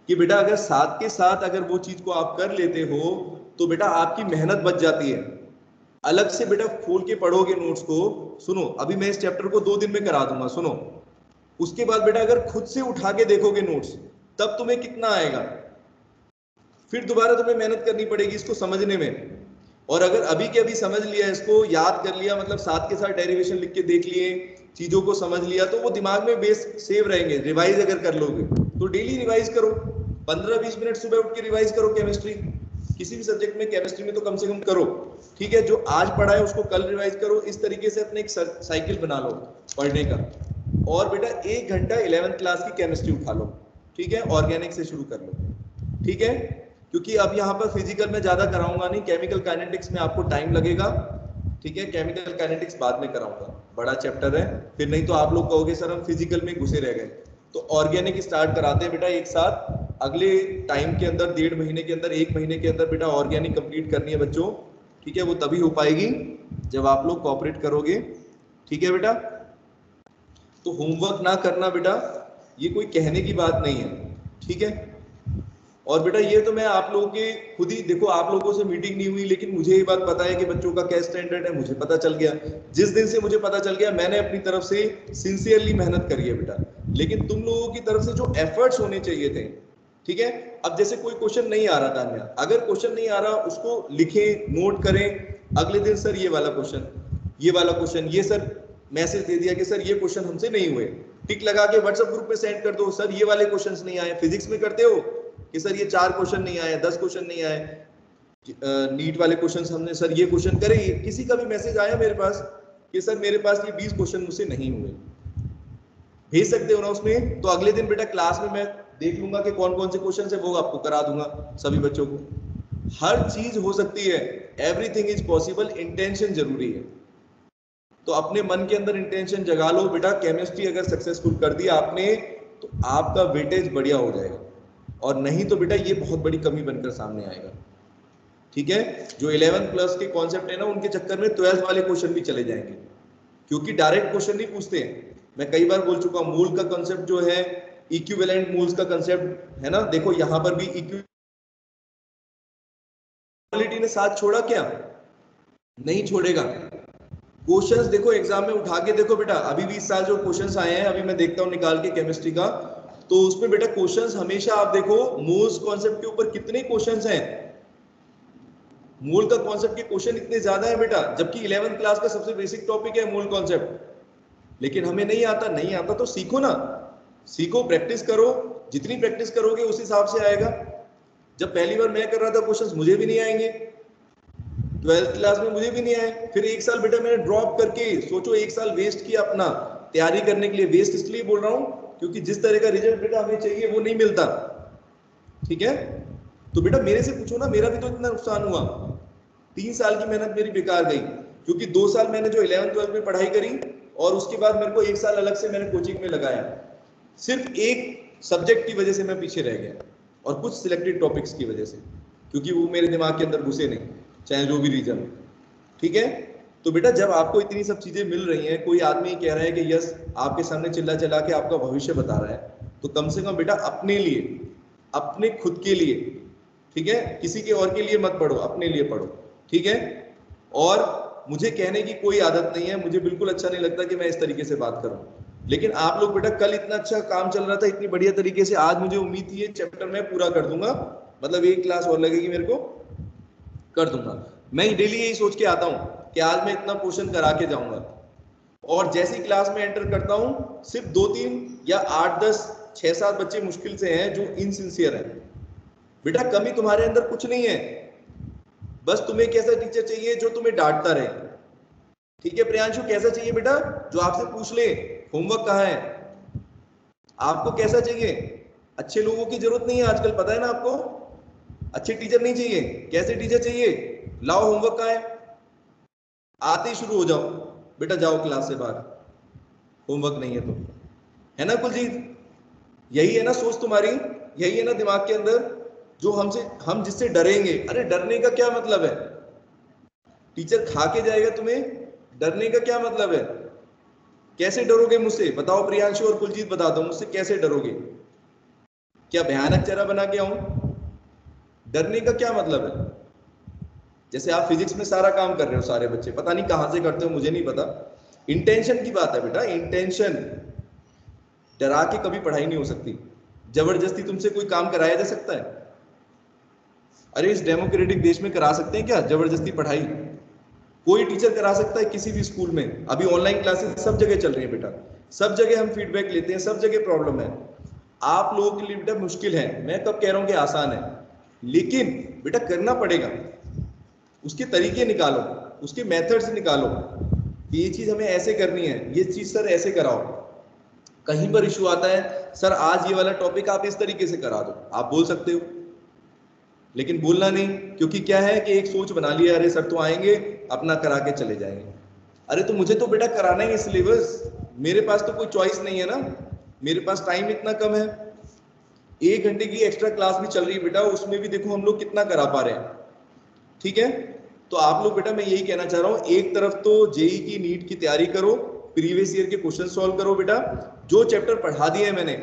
कि बेटा अगर साथ के साथ अगर वो चीज को आप कर लेते हो तो बेटा आपकी मेहनत बच जाती है। अलग से बेटा खोल के पढ़ोगे नोट्स को, सुनो अभी मैं इस चैप्टर को 2 दिन में करा दूंगा, सुनो, उसके बाद बेटा अगर खुद से उठा के देखोगे नोट्स, तब तुम्हें कितना आएगा, फिर दोबारा तुम्हें मेहनत करनी पड़ेगी इसको समझने में। और अगर अभी के अभी समझ लिया, इसको याद कर लिया, मतलब साथ के साथ डेरिवेशन लिख के देख लिए, चीजों को समझ लिया, तो वो दिमाग में बेस सेव रहेंगे। रिवाइज अगर कर लोगे तो डेली रिवाइज करो, 15-20 मिनट सुबह उठ के रिवाइज करो केमिस्ट्री, किसी भी सब्जेक्ट में, केमिस्ट्री में तो कम से कम करो, ठीक है। जो आज पढ़ा है उसको कल रिवाइज करो, इस तरीके से अपने एक साइकिल बना लो पढ़ने का। और बेटा 1 घंटा 11th क्लास की केमिस्ट्री उठा लो, ठीक है, ऑर्गेनिक से शुरू कर लो, ठीक है। क्योंकि अब यहाँ पर फिजिकल में ज्यादा कराऊंगा नहीं, केमिकल काइनेटिक्स में आपको टाइम लगेगा, ठीक है। केमिकल काइनेटिक्स बाद में कराऊंगा, बड़ा चैप्टर है, फिर नहीं तो आप लोग कहोगे सर हम फिजिकल में घुसे रह गए। तो ऑर्गेनिक स्टार्ट कराते हैं बेटा एक साथ, अगले टाइम के अंदर 1.5 महीने के अंदर, 1 महीने के अंदर बेटा ऑर्गेनिक कंप्लीट करनी है बच्चों, ठीक है। वो तभी हो पाएगी जब आप लोग कोऑपरेट करोगे, ठीक है बेटा। तो होमवर्क ना करना बेटा ये कोई कहने की बात नहीं है, ठीक है। और बेटा ये तो मैं आप लोगों के खुद ही देखो, आप लोगों से मीटिंग नहीं हुई लेकिन मुझे ये बात पता है कि बच्चों का क्या स्टैंडर्ड है, मुझे पता चल गया। जिस दिन से मुझे पता चल गया मैंने अपनी तरफ से सिंसियरली मेहनत करी है बेटा, लेकिन तुम लोगों की तरफ से जो एफर्ट्स होने चाहिए थे, ठीक है। अब जैसे कोई क्वेश्चन नहीं आ रहा तान्या, अगर क्वेश्चन नहीं आ रहा उसको लिखें, नोट करें, अगले दिन सर ये वाला क्वेश्चन, ये वाला क्वेश्चन, ये सर मैसेज दे दिया कि सर ये क्वेश्चन हमसे नहीं हुए, टिक लगा के व्हाट्सएप ग्रुप पे सेंड कर दो, सर ये वाले क्वेश्चंस नहीं आए। फिजिक्स में करते हो कि सर ये 4 क्वेश्चन नहीं आए, 10 क्वेश्चन नहीं आए, नीट वाले क्वेश्चंस हमने सर ये क्वेश्चन करे। किसी का भी मैसेज आया मेरे पास कि सर मेरे पास ये 20 क्वेश्चन मुझसे नहीं हुए, भेज सकते हो ना उसमें, तो अगले दिन बेटा क्लास में मैं देख लूंगा कि कौन कौन से क्वेश्चन है, वो आपको करा दूंगा सभी बच्चों को। हर चीज हो सकती है, एवरीथिंग इज पॉसिबल, इंटेंशन जरूरी है। तो अपने मन के अंदर इंटेंशन जगा लो बेटा, केमिस्ट्री अगर सक्सेसफुल कर दिया आपने तो आपका वेटेज बढ़िया हो जाएगा, और नहीं तो बेटा ये बहुत बड़ी कमी बनकर सामने आएगा, ठीक है। जो 11 प्लस के कॉन्सेप्ट है ना, उनके चक्कर में 12th वाले क्वेश्चन भी चले जाएंगे, क्योंकि डायरेक्ट क्वेश्चन नहीं पूछते हैं। मैं कई बार बोल चुका हूं, मोल का कॉन्सेप्ट जो है, इक्विवेलेंट मोल्स का कॉन्सेप्ट है ना, देखो यहां पर भी इक्विवेलिटी ने साथ छोड़ा क्या? नहीं छोड़ेगा। क्वेश्चंस देखो एग्जाम में उठा के देखो बेटा, अभी भी इस साल जो क्वेश्चंस आए हैं, अभी मैं देखता हूं निकाल के केमिस्ट्री का, तो उसमें बेटा क्वेश्चंस हमेशा आप देखो मोल्स कॉन्सेप्ट के ऊपर कितने क्वेश्चंस हैं, मोल का कॉन्सेप्ट के क्वेश्चन इतने ज्यादा है बेटा, जबकि 11th क्लास का सबसे बेसिक टॉपिक है मोल कॉन्सेप्ट। लेकिन हमें नहीं आता, नहीं आता तो सीखो ना, सीखो, प्रैक्टिस करो, जितनी प्रैक्टिस करोगे उस हिसाब से आएगा। जब पहली बार मैं कर रहा था क्वेश्चंस मुझे भी नहीं आएंगे, 12th क्लास में मुझे भी नहीं आए, फिर एक साल बेटा मैंने ड्रॉप करके, सोचो एक साल वेस्ट किया अपना तैयारी करने के लिए। वेस्ट इसलिए बोल रहा हूं क्योंकि जिस तरह का रिजल्ट बेटा हमें चाहिए वो नहीं मिलता, ठीक है। तो बेटा मेरे से पूछो ना, मेरा भी तो इतना नुकसान हुआ, 3 साल की मेहनत मेरी बेकार गई, क्योंकि 2 साल मैंने जो 11th 12th में पढ़ाई करी और उसके बाद मेरे को 1 साल अलग से मैंने कोचिंग में लगाया, सिर्फ एक सब्जेक्ट की वजह से मैं पीछे रह गया, और कुछ सिलेक्टेड टॉपिक्स की वजह से, क्योंकि वो मेरे दिमाग के अंदर घुसे नहीं, चाहे जो भी रीजन, ठीक है। तो बेटा जब आपको इतनी सब चीजें मिल रही हैं, कोई आदमी कह रहा है कि यस आपके सामने चिल्ला चिल्ला के आपका भविष्य बता रहा है, तो कम से कम बेटा अपने लिए, अपने खुद के लिए, ठीक है, किसी के और के लिए मत पढ़ो, अपने लिए पढ़ो, ठीक है। और मुझे कहने की कोई आदत नहीं है, मुझे बिल्कुल अच्छा नहीं लगता कि मैं इस तरीके से बात करूं, लेकिन आप लोग बेटा कल इतना अच्छा काम चल रहा था, इतनी बढ़िया तरीके से, आज मुझे उम्मीद थी ये चैप्टर मैं पूरा कर दूंगा, मतलब एक क्लास और लगेगी मेरे को, कर दूंगा। मैं डेली यही सोच के आता हूं कि आज मैं इतना पोर्शन करा के जाऊंगा, और जैसी क्लास में एंटर करता हूं सिर्फ 2-3 या 8-10 6-7 बच्चे मुश्किल से हैं जो इनसिंसियर हैं। बेटा कमी तुम्हारे अंदर कुछ नहीं है, बस तुम्हें कैसा टीचर चाहिए जो तुम्हें डांटता रहे, ठीक है। प्रियांशु कैसा चाहिए बेटा, जो आपसे पूछ ले होमवर्क कहाँ है, आपको कैसा चाहिए? अच्छे लोगों की जरूरत नहीं है आजकल, पता है ना आपको, अच्छे टीचर नहीं चाहिए, कैसे टीचर चाहिए? लाओ होमवर्क कहाँ है, आते ही शुरू हो जाओ, बेटा जाओ क्लास से बाहर, होमवर्क नहीं है तो, है ना कुलजीत? यही है ना सोच तुम्हारी, यही है ना दिमाग के अंदर, जो हम जिससे डरेंगे। अरे डरने का क्या मतलब है, टीचर खा के जाएगा तुम्हें, डरने का क्या मतलब है? कैसे डरोगे मुझसे, बताओ प्रियांशु और कुलजीत, बता दो मुझसे कैसे डरोगे? क्या भयानक चेहरा बना के आऊं? डरने का क्या मतलब है? जैसे आप फिजिक्स में सारा काम कर रहे हो, सारे बच्चे पता नहीं कहां से करते हो, मुझे नहीं पता, इंटेंशन की बात है बेटा, इंटेंशन। डरा के कभी पढ़ाई नहीं हो सकती, जबरदस्ती तुमसे कोई काम कराया जा सकता है? अरे इस डेमोक्रेटिक देश में करा सकते हैं क्या जबरदस्ती पढ़ाई? कोई टीचर करा सकता है किसी भी स्कूल में? अभी ऑनलाइन क्लासेस सब जगह चल रही है बेटा, सब जगह हम फीडबैक लेते हैं, सब जगह प्रॉब्लम है। आप लोगों के लिए बेटा मुश्किल है, मैं कब कह रहा हूं कि आसान है, लेकिन बेटा करना पड़ेगा, उसके तरीके निकालो, उसके मेथड्स निकालो कि ये चीज हमें ऐसे करनी है, ये चीज सर ऐसे कराओ। कहीं पर इशू आता है, सर आज ये वाला टॉपिक आप इस तरीके से करा दो, आप बोल सकते हो, लेकिन बोलना नहीं, क्योंकि क्या है कि एक सोच बना लिया, अरे सर तो आएंगे अपना करा के चले जाएंगे। अरे तो मुझे तो बेटा कराना ही है सिलेबस, मेरे पास तो कोई चॉइस नहीं है ना, मेरे पास टाइम इतना कम है। 1 घंटे की एक्स्ट्रा क्लास भी चल रही है बेटा, उसमें भी देखो हम लोग कितना करा पा रहे हैं। ठीक है, तो आप लोग बेटा, मैं यही कहना चाह रहा हूं, एक तरफ तो जेई की नीट की तैयारी करो, प्रीवियस ईयर के क्वेश्चन सॉल्व करो बेटा, जो चैप्टर पढ़ा दिए हैं मैंने,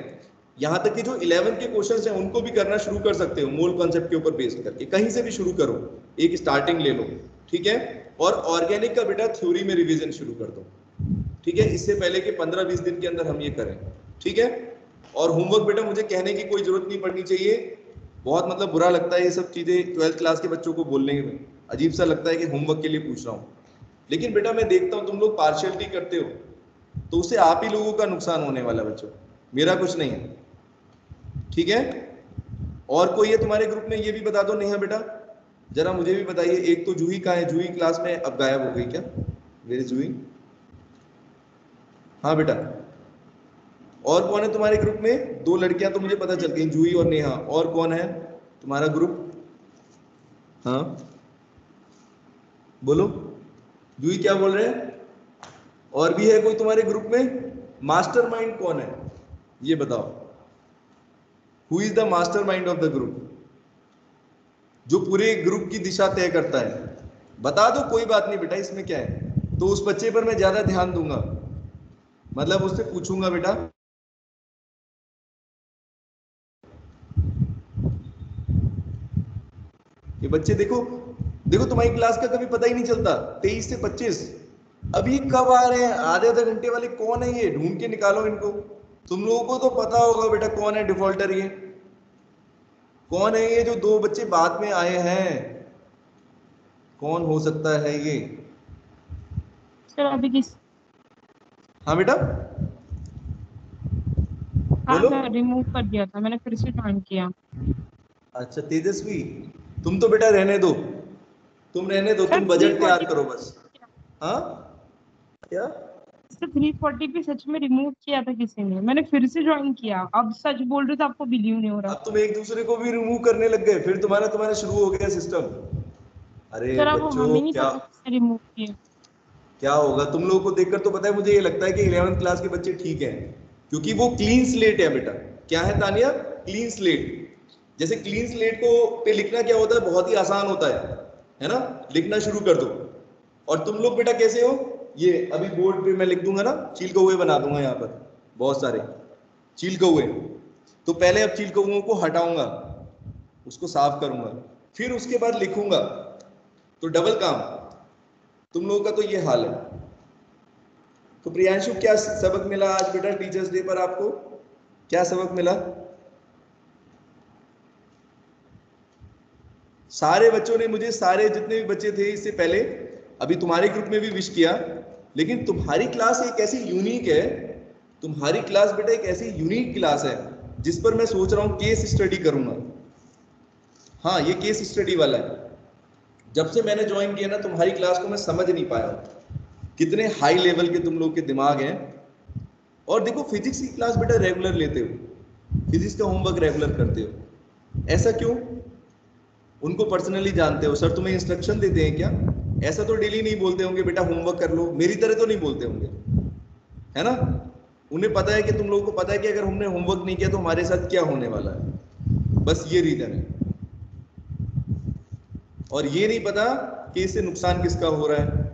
यहां तक कि जो 11th के क्वेश्चंस हैं उनको भी करना शुरू कर सकते हो, मूल कॉन्सेप्ट के ऊपर बेस्ड करके, कहीं से भी शुरू करो, एक स्टार्टिंग ले लो। ठीक है, और ऑर्गेनिक का बेटा थ्योरी में रिवीजन शुरू कर दो। ठीक है, इससे पहले कि 15-20 दिन के अंदर हम ये करें। ठीक है, और होमवर्क बेटा मुझे कहने की कोई जरूरत नहीं पड़नी चाहिए, बहुत मतलब बुरा लगता है ये सब चीजें 12th क्लास के बच्चों को बोलने में, अजीब सा लगता है कि होमवर्क के लिए पूछ रहा हूँ, लेकिन बेटा मैं देखता हूँ तुम लोग पार्शियलिटी करते हो, तो उससे आप ही लोगों का नुकसान होने वाला बच्चों, मेरा कुछ नहीं है। ठीक है, और कोई है तुम्हारे ग्रुप में, ये भी बता दो नेहा बेटा, जरा मुझे भी बताइए। एक तो जूही कहाँ है, जूही क्लास में अब गायब हो गई क्या, वेयर इज जूही? हाँ बेटा, और कौन है तुम्हारे ग्रुप में? 2 लड़कियां तो मुझे पता चल गई, जूही और नेहा, और कौन है तुम्हारा ग्रुप? हाँ बोलो, जूही क्या बोल रहे हैं? और भी है कोई तुम्हारे ग्रुप में? मास्टरमाइंड कौन है ये बताओ, who is the mastermind of the group, जो पूरे ग्रुप की दिशा तय करता है? बता दो, कोई बात नहीं बेटा, इसमें क्या है, तो उस बच्चे पर मैं ज्यादा ध्यान दूंगा, मतलब उससे पूछूंगा बेटा। ये बच्चे देखो देखो, तुम्हारी क्लास का कभी पता ही नहीं चलता, 23 से 25 अभी कब आ रहे हैं, आधे घंटे वाले कौन है ये, ढूंढ के निकालो इनको। तुम लोगों को तो पता होगा बेटा कौन है डिफॉल्टर, ये कौन है, ये जो 2 बच्चे बाद में आए हैं, कौन हो सकता है ये? सर अभी किस? हाँ बेटा हाँ बोलो। सर, रिमूव कर दिया था मैंने, फिर से ज्वाइन किया। अच्छा तेजस्वी, तुम तो बेटा रहने दो, तुम रहने दो, तुम बजट तैयार करो बस। हाँ क्या? सर 340 पे सच में रिमूव किया था किसी ने, मैंने फिर से ज्वाइन किया, अब सच बोल रहे तो आपको बिलीव नहीं हो रहा। अब तुम एक दूसरे को भी रिमूव करने लग गए, फिर तुम्हारा शुरू हो गया सिस्टम। अरे सर अब बच्चों हमें नहीं क्या पता किसने रिमूव किया। क्या होगा तुम लोगों को देखकर तो पता है, मुझे ये लगता है कि 11th क्लास के बच्चे ठीक हैं, क्योंकि वो क्लीन स्लेट है बेटा। क्या है तानिया? Clean slate. जैसे क्लीन स्लेट को पे लिखना क्या होता है, बहुत ही आसान होता है ना, लिखना शुरू कर दो। और तुम लोग बेटा कैसे हो, ये अभी बोर्ड पे मैं लिख दूंगा ना, चील कौवे बना दूंगा यहाँ पर, बहुत सारे चील कौवे। तो पहले अब चील कौवों को हटाऊंगा, उसको साफ करूंगा, फिर उसके बाद लिखूंगा, तो डबल काम। तुम लोगों का तो ये हाल है। तो प्रियांशु क्या सबक मिला आज बेटा टीचर्स डे पर आपको, क्या सबक मिला? सारे बच्चों ने मुझे, सारे जितने भी बच्चे थे इससे पहले, अभी तुम्हारे ग्रुप में भी विश किया, लेकिन तुम्हारी क्लास एक ऐसी यूनिक है, तुम्हारी क्लास बेटा एक ऐसी यूनिक क्लास है जिस पर मैं सोच रहा हूं केस स्टडी करूंगा। हाँ ये केस स्टडी वाला है। जब से मैंने ज्वाइन किया ना तुम्हारी क्लास को मैं समझ नहीं पाया कितने हाई लेवल के तुम लोग के दिमाग हैं। और देखो फिजिक्स की क्लास बेटा रेगुलर लेते हो, फिजिक्स का होमवर्क रेगुलर करते हो, ऐसा क्यों? उनको पर्सनली जानते हो, सर तुम्हें इंस्ट्रक्शन देते हैं क्या? ऐसा तो डेली नहीं बोलते होंगे बेटा होमवर्क कर लो, मेरी तरह तो नहीं बोलते होंगे, है ना? उन्हें पता है कि तुम लोगों को पता है कि अगर हमने होमवर्क नहीं किया तो हमारे साथ क्या होने वाला है, बस ये रीजन है। और ये नहीं पता कि इससे नुकसान किसका हो रहा है।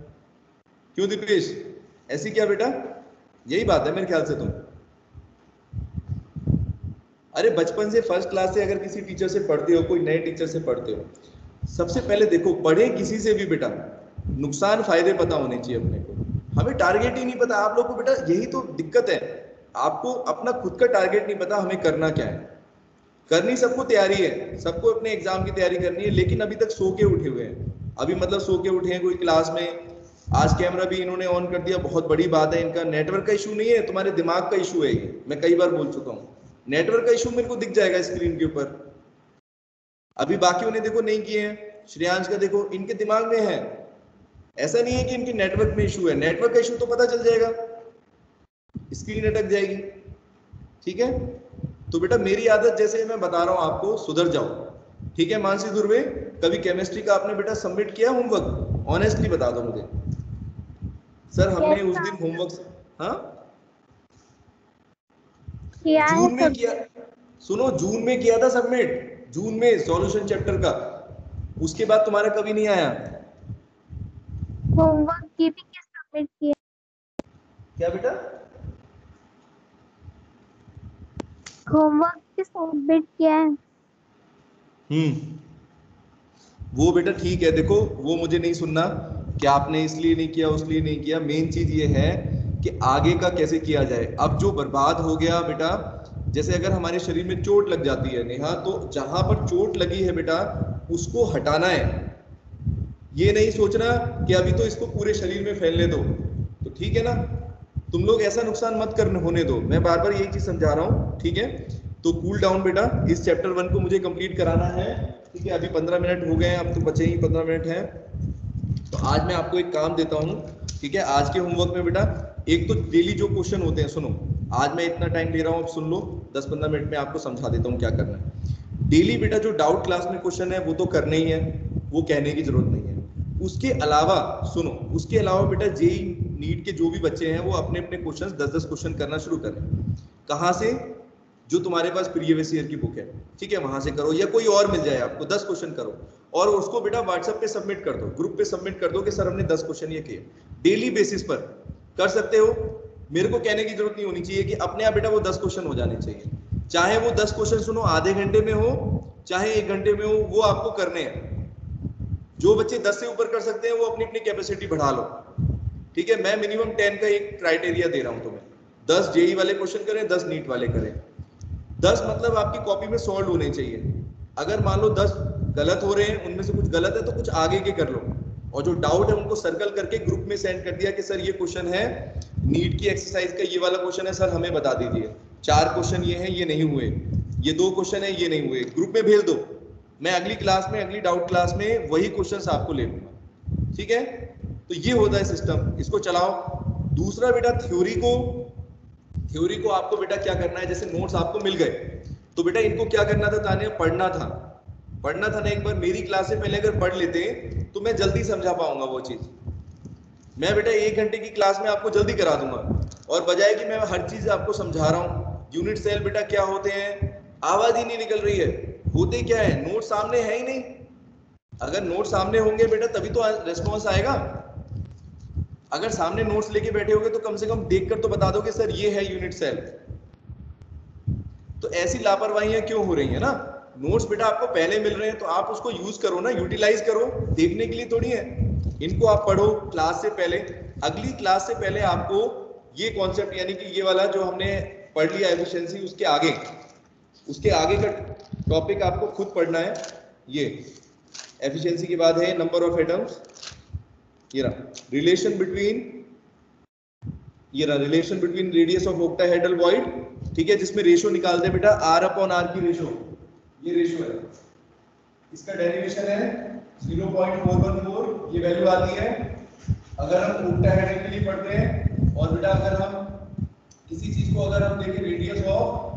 क्यों दीपेश, ऐसी क्या बेटा? यही बात है मेरे ख्याल से। तुम अरे बचपन से फर्स्ट क्लास से अगर किसी टीचर से पढ़ते हो, कोई नए टीचर से पढ़ते हो, सबसे पहले देखो पढ़े किसी से भी बेटा, नुकसान फायदे पता होने चाहिए अपने को। हमें टारगेट ही नहीं पता आप लोग को बेटा, यही तो दिक्कत है, आपको अपना खुद का टारगेट नहीं पता हमें करना क्या है। करनी सबको तैयारी है, सबको अपने एग्जाम की तैयारी करनी है, लेकिन अभी तक सो के उठे हुए हैं। अभी मतलब सो के उठे हैं कोई क्लास में, आज कैमरा भी इन्होंने ऑन कर दिया, बहुत बड़ी बात है। इनका नेटवर्क का इशू नहीं है, तुम्हारे दिमाग का इशू है ये, मैं कई बार बोल चुका हूँ। नेटवर्क का इशू मेरे को दिख जाएगा स्क्रीन के ऊपर। अभी बाकियों ने देखो नहीं किए हैं, श्रेयांश का देखो, इनके दिमाग में है, ऐसा नहीं है कि इनके नेटवर्क में इशू है। नेटवर्क का इशू तो पता चल जाएगा, स्क्रीन अटक जाएगी। ठीक है, तो बेटा मेरी आदत जैसे मैं बता रहा हूं आपको, सुधर जाओ। ठीक है मानसी ध्रुवे, कभी केमिस्ट्री का आपने बेटा सबमिट किया होमवर्क? ऑनेस्टली बता दो मुझे। सर हमने उस दिन होमवर्क, हाँ जून में किया, सुनो जून में किया था सबमिट, जून में सॉल्यूशन चैप्टर का, उसके बाद तुम्हारा कभी नहीं आया। होमवर्क की भी सबमिट किया। क्या बेटा? होमवर्क की सबमिट किया है। वो बेटा ठीक है, देखो वो मुझे नहीं सुनना कि आपने इसलिए नहीं किया उसलिए नहीं किया, मेन चीज ये है कि आगे का कैसे किया जाए। अब जो बर्बाद हो गया बेटा, जैसे अगर हमारे शरीर में चोट लग जाती है नेहा, तो जहां पर चोट लगी है बेटा उसको हटाना है, ये नहीं सोचना कि अभी तो इसको पूरे शरीर में फैलने दो। तो ठीक है ना, तुम लोग ऐसा नुकसान मत करने होने दो, मैं बार बार यही चीज समझा रहा हूँ, ठीक है। तो कूल डाउन बेटा, इस चैप्टर 1 को मुझे कंप्लीट कराना है, ठीक है। अभी 15 मिनट हो गए हैं, अब तो बचे ही 15 मिनट हैं। तो आज मैं आपको एक काम देता हूँ, ठीक है। आज के होमवर्क में बेटा एक तो डेली जो क्वेश्चन होते हैं, सुनो आज मैं इतना टाइम ले रहा हूँ, अब सुन लो, 10-15 मिनट में आपको समझा देता हूँ क्या करना है। डेली बेटा जो डाउट क्लास में क्वेश्चन है वो तो करने ही है, वो कहने की जरूरत नहीं है। उसके अलावा सुनो, उसके अलावा बेटा जेई नीट के जो भी बच्चे हैं वो अपने अपने क्वेश्चंस 10-10 क्वेश्चन करना शुरू करें। कहाँ से? जो तुम्हारे पास प्रीवियस ईयर की बुक है, ठीक है, वहां से करो, या कोई और मिल जाए आपको, 10 क्वेश्चन करो और उसको बेटा व्हाट्सएप पे सबमिट कर दो, ग्रुप पे सबमिट कर दो कि सर हमने 10 क्वेश्चन ये किए। डेली बेसिस पर कर सकते हो, मेरे को कहने की जरूरत नहीं होनी चाहिए कि अपने आप बेटा वो 10 क्वेश्चन हो जाने चाहिए। चाहे वो 10 क्वेश्चन सुनो आधे घंटे में हो, चाहे 1 घंटे में हो, वो आपको करने हैं। जो बच्चे 10 से ऊपर कर सकते हैं वो अपनी अपनी कैपेसिटी बढ़ा लो, ठीक है। मैं मिनिमम 10 का एक क्राइटेरिया दे रहा हूं तुम्हें, 10 जेई वाले क्वेश्चन करें, 10 नीट वाले करें। 10 मतलब आपकी कॉपी में सॉल्व होने चाहिए। अगर मान लो 10 गलत हो रहे हैं, उनमें से कुछ गलत है तो कुछ आगे के कर लो, और जो डाउट है उनको सर्कल करके ग्रुप में सेंड कर दिया कि सर ये क्वेश्चन है नीट की एक्सरसाइज का, ये वाला क्वेश्चन है सर हमें बता दीजिए, 4 क्वेश्चन ये हैं, ये नहीं हुए, ये 2 क्वेश्चन है, ये नहीं हुए, ग्रुप में भेज दो। मैं अगली क्लास में, अगली डाउट क्लास में वही क्वेश्चंस आपको ले लूंगा, ठीक है। तो ये होता है सिस्टम, इसको चलाओ। दूसरा बेटा थ्योरी को आपको बेटा क्या करना है, जैसे नोट्स आपको मिल गए तो बेटा इनको क्या करना था, ताने पढ़ना था ना। एक बार मेरी क्लास से पहले अगर पढ़ लेते तो मैं जल्दी समझा पाऊंगा वो चीज। मैं बेटा 1 घंटे की क्लास में आपको जल्दी करा दूंगा, और बजाय कि मैं हर चीज आपको समझा रहा हूँ। यूनिट सेल बेटा क्या होते हैं, आवाज ही नहीं निकल रही है, होते क्या है, नोट सामने है ही नहीं। अगर नोट सामने होंगे बेटा तभी तो रेस्पॉन्स आएगा। अगर सामने नोट्स लेके बैठे होगे तो कम से कम देखकर तो बता दोगे सर ये है यूनिट सेल। तो ऐसी लापरवाहियां क्यों हो रही है ना। नोट्स बेटा आपको पहले मिल रहे हैं तो आप उसको यूज करो ना, यूटिलाइज करो, देखने के लिए थोड़ी है। इनको आप पढ़ो क्लास से पहले, अगली क्लास से पहले आपको ये कॉन्सेप्ट यानी कि ये वाला जो हमने पढ़ लिया एफिशिएंसी, उसके आगे का टॉपिक आपको खुद पढ़ना है। ये एफिशिएंसी के बाद है नंबर ऑफ एटम्स, ये रहा relation between radius of octahedral void, ठीक है, जिसमें रेशो निकाल दे बेटा R/R की रेशो, ये रेशो है, इसका डेरिवेशन है 0.414, ये वैल्यू आती है अगर हम ऑक्टाहेड्रल के लिए पढ़ते हैं। और बेटा अगर हम किसी चीज को अगर हम देखें radius of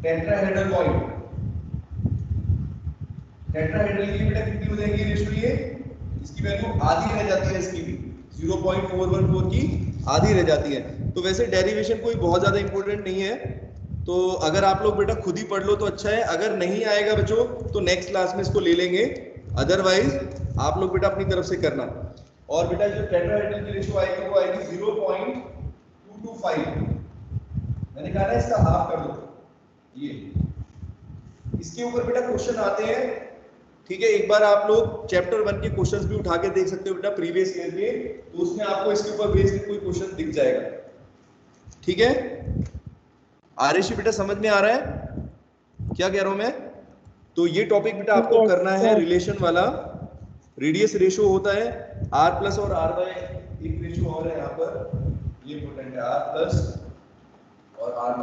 tetrahedral void, tetrahedral के लिए बेटा कितनी हो जाएगी रेशो, ये इसकी वैल्यू आधी रह जाती है, इसकी भी 0.414 की आधी रह जाती है। तो वैसे डेरिवेशन कोई बहुत ज्यादा इंपॉर्टेंट नहीं है, तो अगर आप लोग बेटा खुद ही पढ़ लो तो अच्छा है। अगर नहीं आएगा बच्चों तो नेक्स्ट क्लास में इसको ले लेंगे, अदरवाइज आप लोग बेटा अपनी तरफ से करना। और बेटा जो टेट्राहेड्रल की रेशो आएगी वो आएगी 0.225, मैंने कहा ना इसका हाफ कर दो। ये इसके ऊपर बेटा क्वेश्चन आते हैं, ठीक है। एक बार आप लोग चैप्टर 1 के क्वेश्चंस भी उठा के देख सकते हो बेटा प्रीवियस ईयर के, तो उसमें आपको इसके ऊपर बेस्ड कोई क्वेश्चन दिख जाएगा, ठीक है। आरेशी बेटा समझ में आ रहा है क्या कह रहा हूं मैं? तो ये टॉपिक बेटा आपको करना है रिलेशन वाला। रेडियस रेशो होता है R+ और R/, एक रेशो और है यहाँ पर, ये इंपॉर्टेंट है, R+ और R-,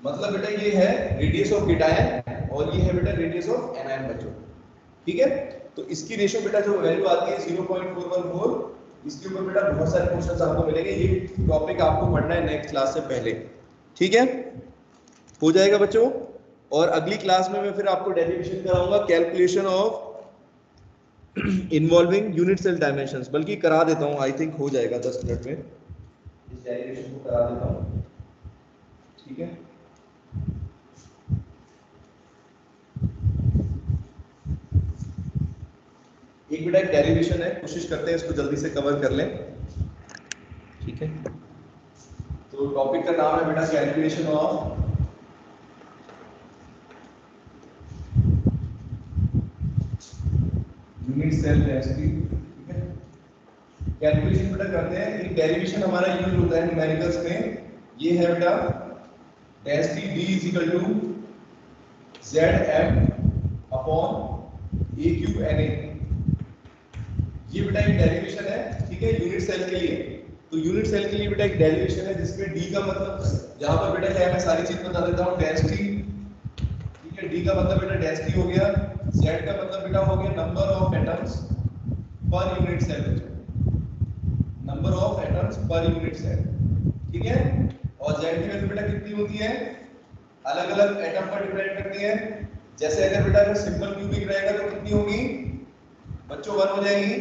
मतलब बेटा ये है रेडियस ऑफ केटायन और ये है बेटा रेडियस ऑफ एनायन बच्चों, ठीक है। तो इसकी रेशो बेटा जो वैल्यू आती है 0.414, इसके ऊपर बेटा बहुत सारे क्वेश्चंस आपको मिलेंगे। ये टॉपिक आपको पढ़ना है नेक्स्ट क्लास से पहले, ठीक है, हो जाएगा बच्चों। और अगली क्लास में मैं फिर आपको डेरिवेशन कराऊंगा calculation of involving unit cell dimensions, बल्कि करा देता हूं, आई थिंक हो जाएगा 10 मिनट में, इस डेरिवेशन को करा देता हूं, ठीक है। एक बेटा एक डेरिवेशन है, कोशिश करते हैं इसको जल्दी से कवर कर लें, ठीक है। तो टॉपिक का नाम है बेटा calculation of unit cell density, ठीक है। कैलकुलेशन बेटा करते हैं, एक डेरिवेशन हमारा यूज होता है न्यूमेरिकल्स में, ये है बेटा density D is equal to ZM upon AQNA, ये बेटा एक डेरिवेशन है, ठीक है, यूनिट सेल के लिए। तो यूनिट सेल के लिए बेटा एक डेरिवेशन है जिसमें D का मतलब, यहाँ पर बेटा क्या है, मैं सारी चीज बता देता हूँ, डेंसिटी, ठीक है, D का मतलब बेटा डेंसिटी हो गया, Z का मतलब बेटा हो गया number of atoms per unit cell, number of atoms per unit cell, ठीक है। और Z की वैल्यू बेटा कितनी होती है, अलग अलग एटम पर डिपेंड करती है। जैसे अगर बेटा अगर सिंपल क्यूबिक रहेगा तो कितनी होगी बच्चों, 1 हो जाएगी।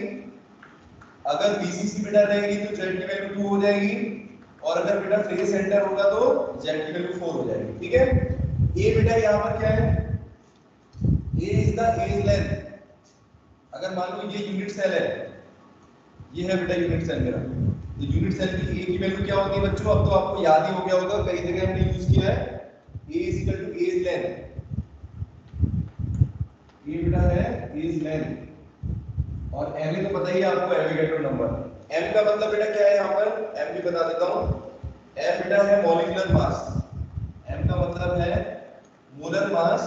अगर BCC बेटा रहेगी तो Z की वैल्यू 2 हो जाएगी, और अगर बेटा फेस सेंटर होगा तो Z की वैल्यू 4 हो जाएगी, ठीक है। A बेटा यहाँ पर क्या है, A is the edge length, अगर मान लो ये यूनिट सेल है, ये है बेटा यूनिट सेल मेरा, तो यूनिट सेल की A की वैल्यू क्या होती है बच्चों, अब तो आपको याद ही हो गया होगा, कई जगह हमने यूज किया है, A is equal to edge length, ये बेटा है एज लेंथ, और m तो पता ही है आपको, एविगेटर नंबर। m का मतलब बेटा क्या है, यहाँ पर m भी बता देता हूँ, m बेटा है मॉलिक्यूलर मास, m का मतलब है मोलर मास,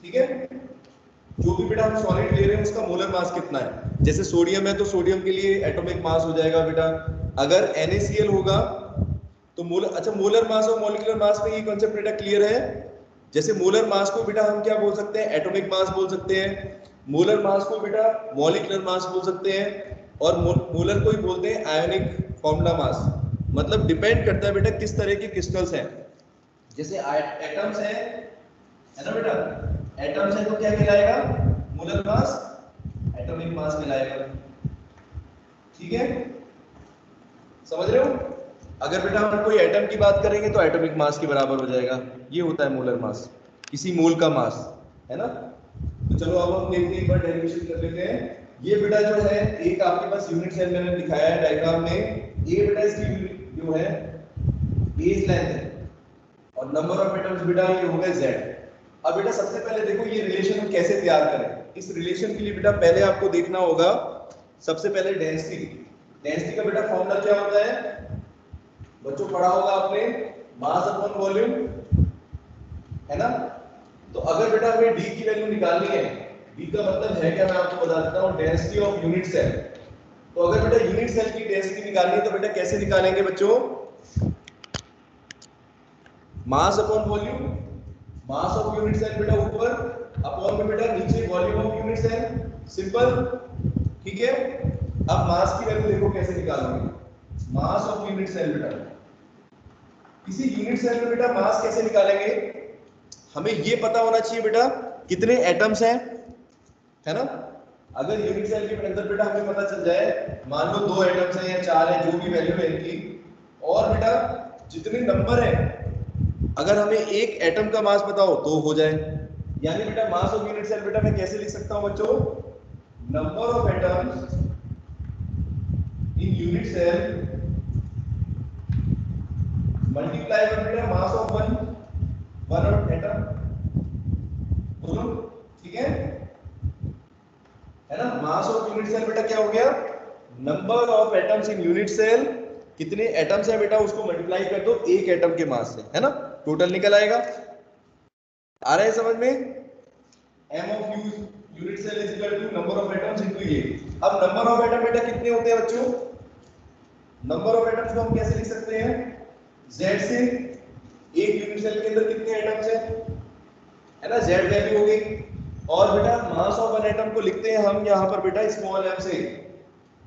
ठीक है। जो भी बेटा हम सॉलिड ले रहे हैं उसका मोलर मास कितना है, जैसे सोडियम है तो सोडियम के लिए एटॉमिक मास हो जाएगा बेटा, अगर NaCl होगा तो मोलर, अच्छा मोलर मास और मॉलिक्यूलर मास में ये कॉन्सेप्ट बेटा क्लियर है। जैसे मोलर मास को बेटा हम क्या बोल सकते हैं, एटॉमिक मास बोल सकते हैं, मोलर मास को बेटा मॉलिक्यूलर मास बोल सकते हैं, और मोलर को ही बोलते हैं आयोनिक फॉर्मूला मास। मतलब डिपेंड करता है बेटा किस तरह के क्रिस्टल्स हैं, जैसे एटम्स है ना बेटा, एटम्स है तो क्या कहलाएगा, मोलर मास, एटॉमिक मास कहलाएगा, ठीक है, समझ रहे हो। अगर बेटा हम कोई एटम की बात करेंगे तो एटॉमिक मास के बराबर हो जाएगा, ये होता है मोलर मास, किसी मोल का मास, है ना। तो चलो अब हम देखते हैं, एक बार डेरिवेशन कर लेते हैं। ये बेटा जो है एक आपके पास यूनिट सेल मैंने दिखाया है डायग्राम में, ये बेटा इसकी जो है एज लेंथ है, और नंबर ऑफ एटम्स बेटा ये हो गए Z। अब बेटा सबसे पहले देखो ये रिलेशन हम कैसे तैयार करें। इस रिलेशन के लिए बेटा पहले आपको देखना होगा, सबसे पहले डेंसिटी, डेंसिटी का बेटा फॉर्मूला क्या होता है बच्चों, पढ़ा होगा आपने, मास अपॉन वॉल्यूम, है ना। तो अगर बेटा हमें D की वैल्यू निकालनी है, D का मतलब है क्या, मैं आपको बता देता हूँ, डेंसिटी ऑफ यूनिट सेल। तो अगर बेटा यूनिट सेल की डेंसिटी निकालनी है तो बेटा कैसे निकालेंगे बच्चों, mass upon volume, mass of unit cell बेटा ऊपर, अपॉन में बेटा नीचे volume of unit cell, simple, ठीक है। अब मास की वैल्यू देखो कैसे निकालोगे, मास ऑफ यूनिट सेल बेटा, किसी यूनिट सेल में बेटा मास कैसे निकालेंगे, हमें ये पता होना चाहिए बेटा कितने एटम्स हैं, है ना। अगर यूनिट सेल के अंदर बेटा हमें पता चल जाए, मान लो 2 एटम्स हैं या 4 हैं, जो भी वैल्यू है इनकी, और बेटा जितने नंबर है, अगर हमें एक एटम का मास बताओ तो हो जाए, यानी बेटा मास ऑफ यूनिट सेल बेटा मैं कैसे लिख सकता हूं बच्चों, number of atoms in unit cell multiply by बेटा mass of one of atom, बोलो, ठीक है ना। मास ऑफ यूनिट सेल बेटा क्या हो गया, number of atoms in unit cell, कितने एटम्स हैं बेटा उसको मल्टीप्लाई कर दो एक एटम के मास से, है ना, टोटल निकल आएगा। आ रहा है समझ में, m of unit cell is equal to number of atoms into ये। अब नंबर ऑफ एटम बेटा कितने होते हैं बच्चों, नंबर ऑफ एटम्स को हम कैसे लिख सकते हैं, Z से, एक यूनिट सेल के अंदर कितने एटम्स हैं, है ना, Z वैल्यू हो गई, और बेटा मास ऑफ वन एटम को लिखते हैं हम यहाँ पर बेटा स्मॉल m से,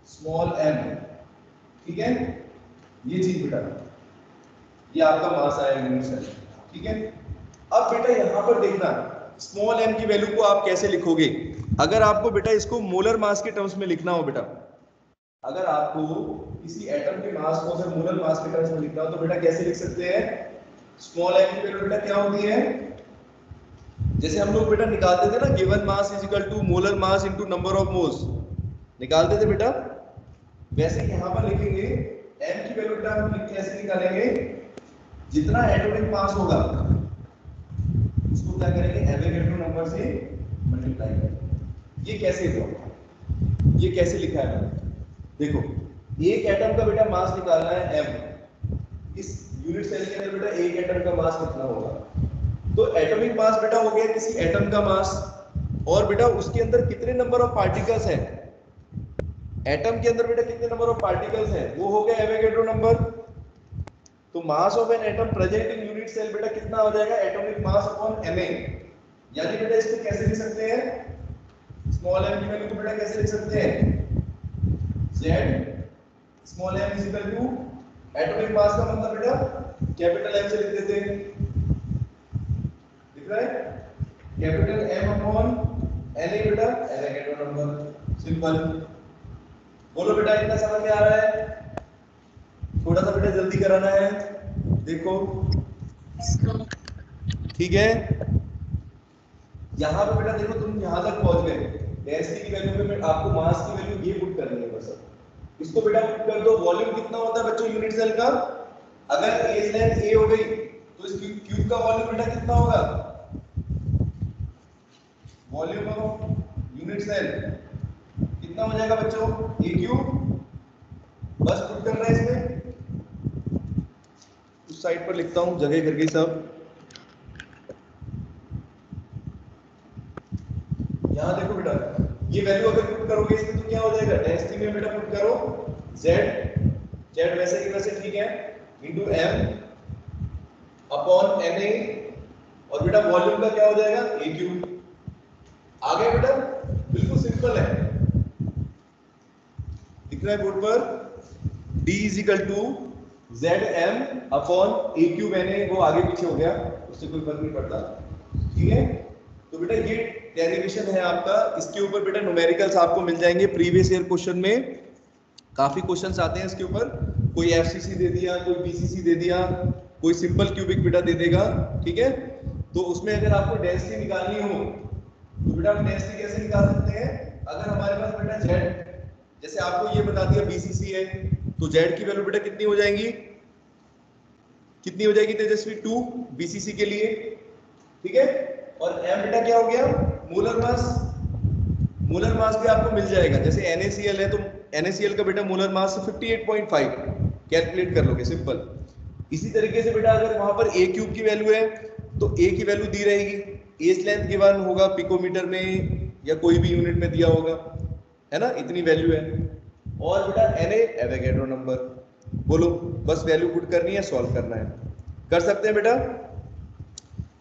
स्मॉल m, ठीक है, ये चीज बेटा, ये आपका मास आया यूनिट सेल, ठीक है। अब बेटा यहाँ पर देखना स्मॉल m की वैल्यू को आप कैसे लिखोगे। अगर आपको बेटा इसको मोलर मास के टर्म्स में लिखना हो बेटा, अगर आपको किसी एटम के मास को अगर मोलर मास के टर्म्स में लिखना हो तो बेटा कैसे लिख सकते हैं। स्मॉल m की वैल्यू बेटा क्या होती है, जैसे हम लोग बेटा निकालते थे ना given mass is equal to molar mass into number of moles, निकालते थे बेटा, वैसे यहाँ पर लिखेंगे m की वैल्यू बेटा हम कैसे निकालेंगे, जितना एटॉमिक मास होगा उसको क्या करेंगे एवोगैड्रो नंबर से मल्टीप्लाई करेंगे। ये कैसे हुआ, ये कैसे लिखा है मैंने, देखो एक एटम का बेटा मास निकालना है m, इस यूनिट सेल के अंदर बेटा एक एटम का मास कितना होगा, तो एटॉमिक मास बेटा हो गया किसी एटम का मास, और बेटा उसके अंदर कितने नंबर ऑफ पार्टिकल्स हैं, एटम के अंदर बेटा कितने नंबर ऑफ पार्टिकल्स हैं, वो हो गया एवोगैड्रो नंबर। तो mass of an atom present in unit cell बेटा कितना हो जाएगा, एटॉमिक मास अपॉन Ma, यानी बेटा इसको कैसे लिख सकते हैं, स्मॉल m की वैल्यू को बेटा कैसे लिख सकते हैं, z small m is equal to atomic mass का मतलब बेटा कैपिटल M से लिख देते हैं, दिख रहा है, कैपिटल M अपॉन Na बेटा एवोगैड्रो नंबर, सिंपल। बोलो बेटा इतना समझ में आ रहा है, थोड़ा सा बेटा जल्दी कराना है, देखो ठीक है। यहाँ पे बेटा देखो तुम यहाँ तक पहुंच गए, डेंसिटी की वैल्यू में आपको मास की वैल्यू ये पुट करनी है बस, इसको बेटा पुट कर दो। वॉल्यूम कितना होता है बच्चों यूनिट सेल का, अगर एज लेंथ a हो गई तो इस क्यूब का वॉल्यूम बेटा कितना होगा, वॉल्यूम ऑफ यूनिट सेल कितना हो जाएगा बच्चों, a क्यूब, बस पुट करना है इसमें। उस साइड पर लिखता हूं जगह कर गई सब, यहां देखो बेटा ये वैल्यू अगर पुट करोगे इसमें तो क्या हो जाएगा, डेंसिटी में बेटा पुट करो z वैसे की वैसे ठीक है इनटू m अपॉन Na, और बेटा वॉल्यूम का क्या हो जाएगा a क्यूब। आ गया बेटा, बिल्कुल सिंपल है, दिख रहा है बोर्ड पर, d is equal to Zm upon a cube Na, वो आगे पीछे हो गया उससे कोई फर्क नहीं पड़ता, ठीक है। तो बेटा ये डेरिवेशन है आपका, इसके ऊपर बेटा न्यूमेरिकल्स आपको मिल जाएंगे प्रीवियस ईयर क्वेश्चन में, काफी क्वेश्चंस आते हैं इसके ऊपर, कोई FCC दे दिया, कोई BCC दे दिया, कोई सिंपल क्यूबिक बेटा दे देगा, ठीक है। तो उसमें अगर आपको डेंसिटी निकालनी हो तो बेटा हम डेंसिटी कैसे निकाल सकते हैं, अगर हमारे पास बेटा Z, जैसे आपको ये बता दिया BCC है तो Z की वैल्यू बेटा कितनी हो जाएंगी, कितनी हो जाएगी तेजस्वी, 2 BCC के लिए, ठीक है। और M बेटा क्या हो गया, मोलर मास, मोलर मास भी आपको मिल जाएगा, जैसे NaCl है तो NaCl का बेटा मोलर मास 58.5 कैलकुलेट कर लोगे, सिंपल। इसी तरीके से बेटा अगर वहां पर a क्यूब की वैल्यू है तो a की वैल्यू दी रहेगी, एज लेंथ गिवन होगा पिकोमीटर में या कोई भी यूनिट में दिया होगा, है ना, इतनी वैल्यू है, और बेटा Na एवोगैड्रो नंबर, बोलो बस वैल्यू पुट करनी है, सॉल्व करना है, कर सकते हैं बेटा।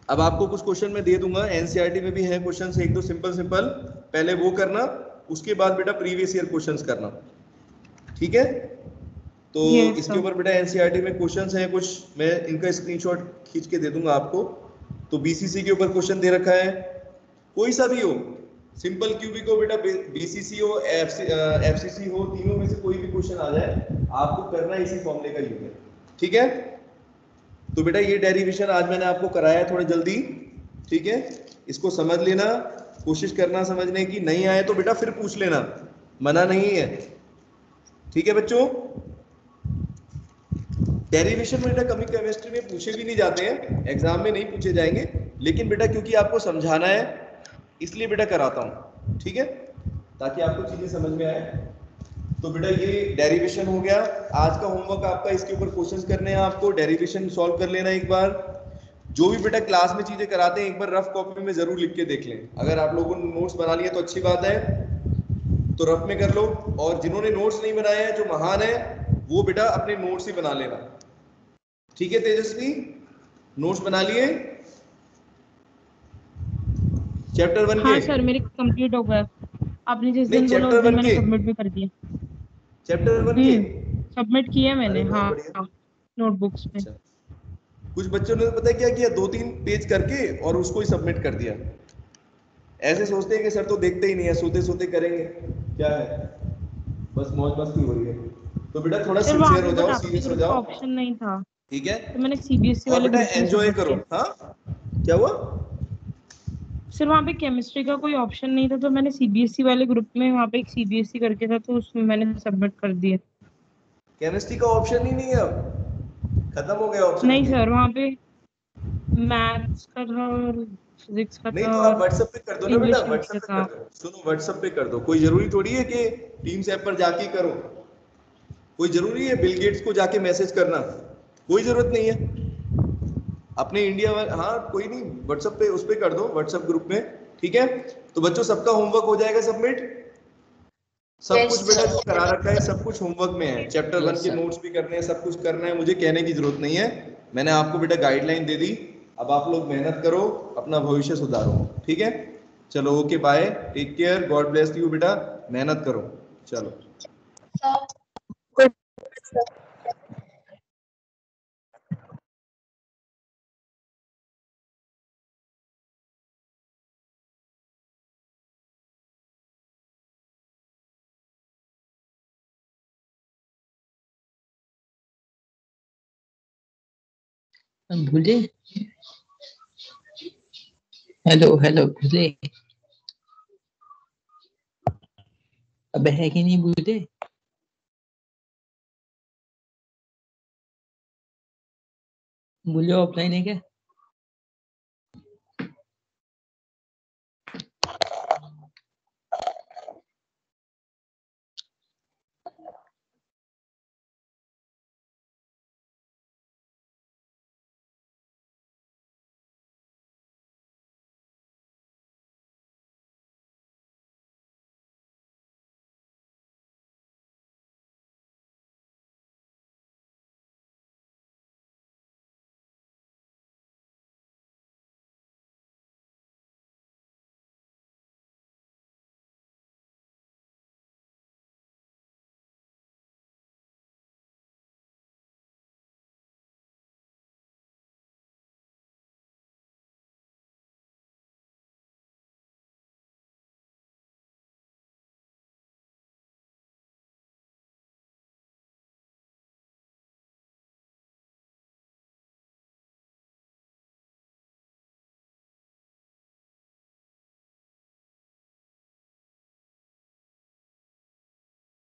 अब आपको कुछ क्वेश्चन मैं दे दूंगा, एनसीईआरटी में भी है क्वेश्चन एक दो सिंपल सिंपल, पहले वो करना, उसके बाद बेटा प्रीवियस ईयर क्वेश्चंस करना, ठीक है। तो इसके ऊपर बेटा एनसीईआरटी में क्वेश्चंस हैं कुछ, मैं इनका स्क्रीनशॉट खींच के दे दूंगा आपको। तो बीसीसी के ऊपर क्वेश्चन दे रखा है, कोई सा भी हो, सिंपल क्यूबिक हो बेटा, बीसीसी हो, एफसीसी हो, तीनों में से कोई भी क्वेश्चन आ जाए आपको करना इसी फॉर्मूले का यूज है, ठीक है। तो बेटा ये डेरिवेशन आज मैंने आपको कराया है थोड़ा जल्दी, ठीक है, इसको समझ लेना, कोशिश करना समझने की, नहीं आए तो बेटा फिर पूछ लेना, मना नहीं है, ठीक है बच्चों। डेरिवेशन बेटा कभी केमिस्ट्री में पूछे भी नहीं जाते हैं, एग्जाम में नहीं पूछे जाएंगे, लेकिन बेटा क्योंकि आपको समझाना है इसलिए बेटा कराता हूँ, ठीक है, ताकि आपको चीजें समझ में आए। तो बेटा ये डेरिवेशन हो गया, आज का होमवर्क आपका, इसके ऊपर क्वेश्चंस करने हैं आपको, डेरिवेशन सॉल्व कर लेना एक बार। जो भी बेटा क्लास में चीजें कराते हैं एक बार रफ कॉपी में जरूर लिख के देख लें, अगर आप लोगों ने नोट्स बना लिए तो अच्छी बात है, तो रफ में कर लो, और जिन्होंने नोट्स नहीं बनाए हैं, जो महान है वो बेटा अपने नोट्स ही बना लेना, ठीक है तेजस्वी, नोट्स बना लिए चैप्टर 1 के? हाँ सर मेरे कंप्लीट हो गया, आपने जिस दिन बोला उस दिन मैंने सबमिट भी कर दिया। चैप्टर 1 के सबमिट किया मैंने, हाँ नोटबुक्स में। कुछ बच्चों ने पता है क्या किया, 2-3 पेज करके और उसको ही सबमिट कर दिया। ऐसे सोचते हैं कि सर तो देखते ही नहीं है, सोते सोते करेंगे, क्या है, बस मौज मस्ती हो रही है। तो बेटा थोड़ा सर वहाँ सिंसियर पे हो बट जाओ, आपके सीरियस हो ग्रुप का जाओ, ऑप्शन नहीं था, ठीक है। तो मैंने सीबीएसई और वाले बेटा ग्रुप में एंजॉय सबमिट करो। किया। हाँ क्या हुआ? सर वहाँ पे केमिस्ट्री का कोई ऑप्शन नहीं था, तो मैंने सीबीएसई वाले ग्रुप में, वहाँ पे एक सीबीएसई करके था, तो उसमें मैंने सबमिट कर दिया। केमिस्ट्री का ऑप्शन ही नहीं है, अब खत्म हो गया ऑप्शन नहीं ही। सर, वहाँ पे मैथ्स का था और फिजिक्स का नहीं था तो आप और व्हाट्सएप पे कर दो ना बेटा, इंग्लिश व्हाट्सएप का पे था। कर दो। सुनो व्हाट्सएप पे कर दो, कोई जरूरी थोड़ी है कि टीम्स ऐप पर जाके ही करो, कोई जरूरी है बिल गेट्स को जाके मैसेज करना, कोई जरूरत नहीं है। अपने इंडिया में हाँ कोई नहीं, व्हाट्सएप पे उस पे कर दो, व्हाट्सएप ग्रुप में, ठीक है। तो बच्चों सबका होमवर्क हो जाएगा सबमिट, सब Yes, कुछ बेटा sir. जो करा रखा है सब कुछ होमवर्क में है, चैप्टर 1 यस के सर। नोट्स भी करने हैं, सब कुछ करना है, मुझे कहने की जरूरत नहीं है। मैंने आपको बेटा गाइडलाइन दे दी, अब आप लोग मेहनत करो, अपना भविष्य सुधारो, ठीक है। चलो okay bye, take care, God bless you बेटा, मेहनत करो, चलो। Good. Sir. भूले, हेलो हेलो भूले, अब है कि नहीं भूले? भूले ऑफलाइन है क्या?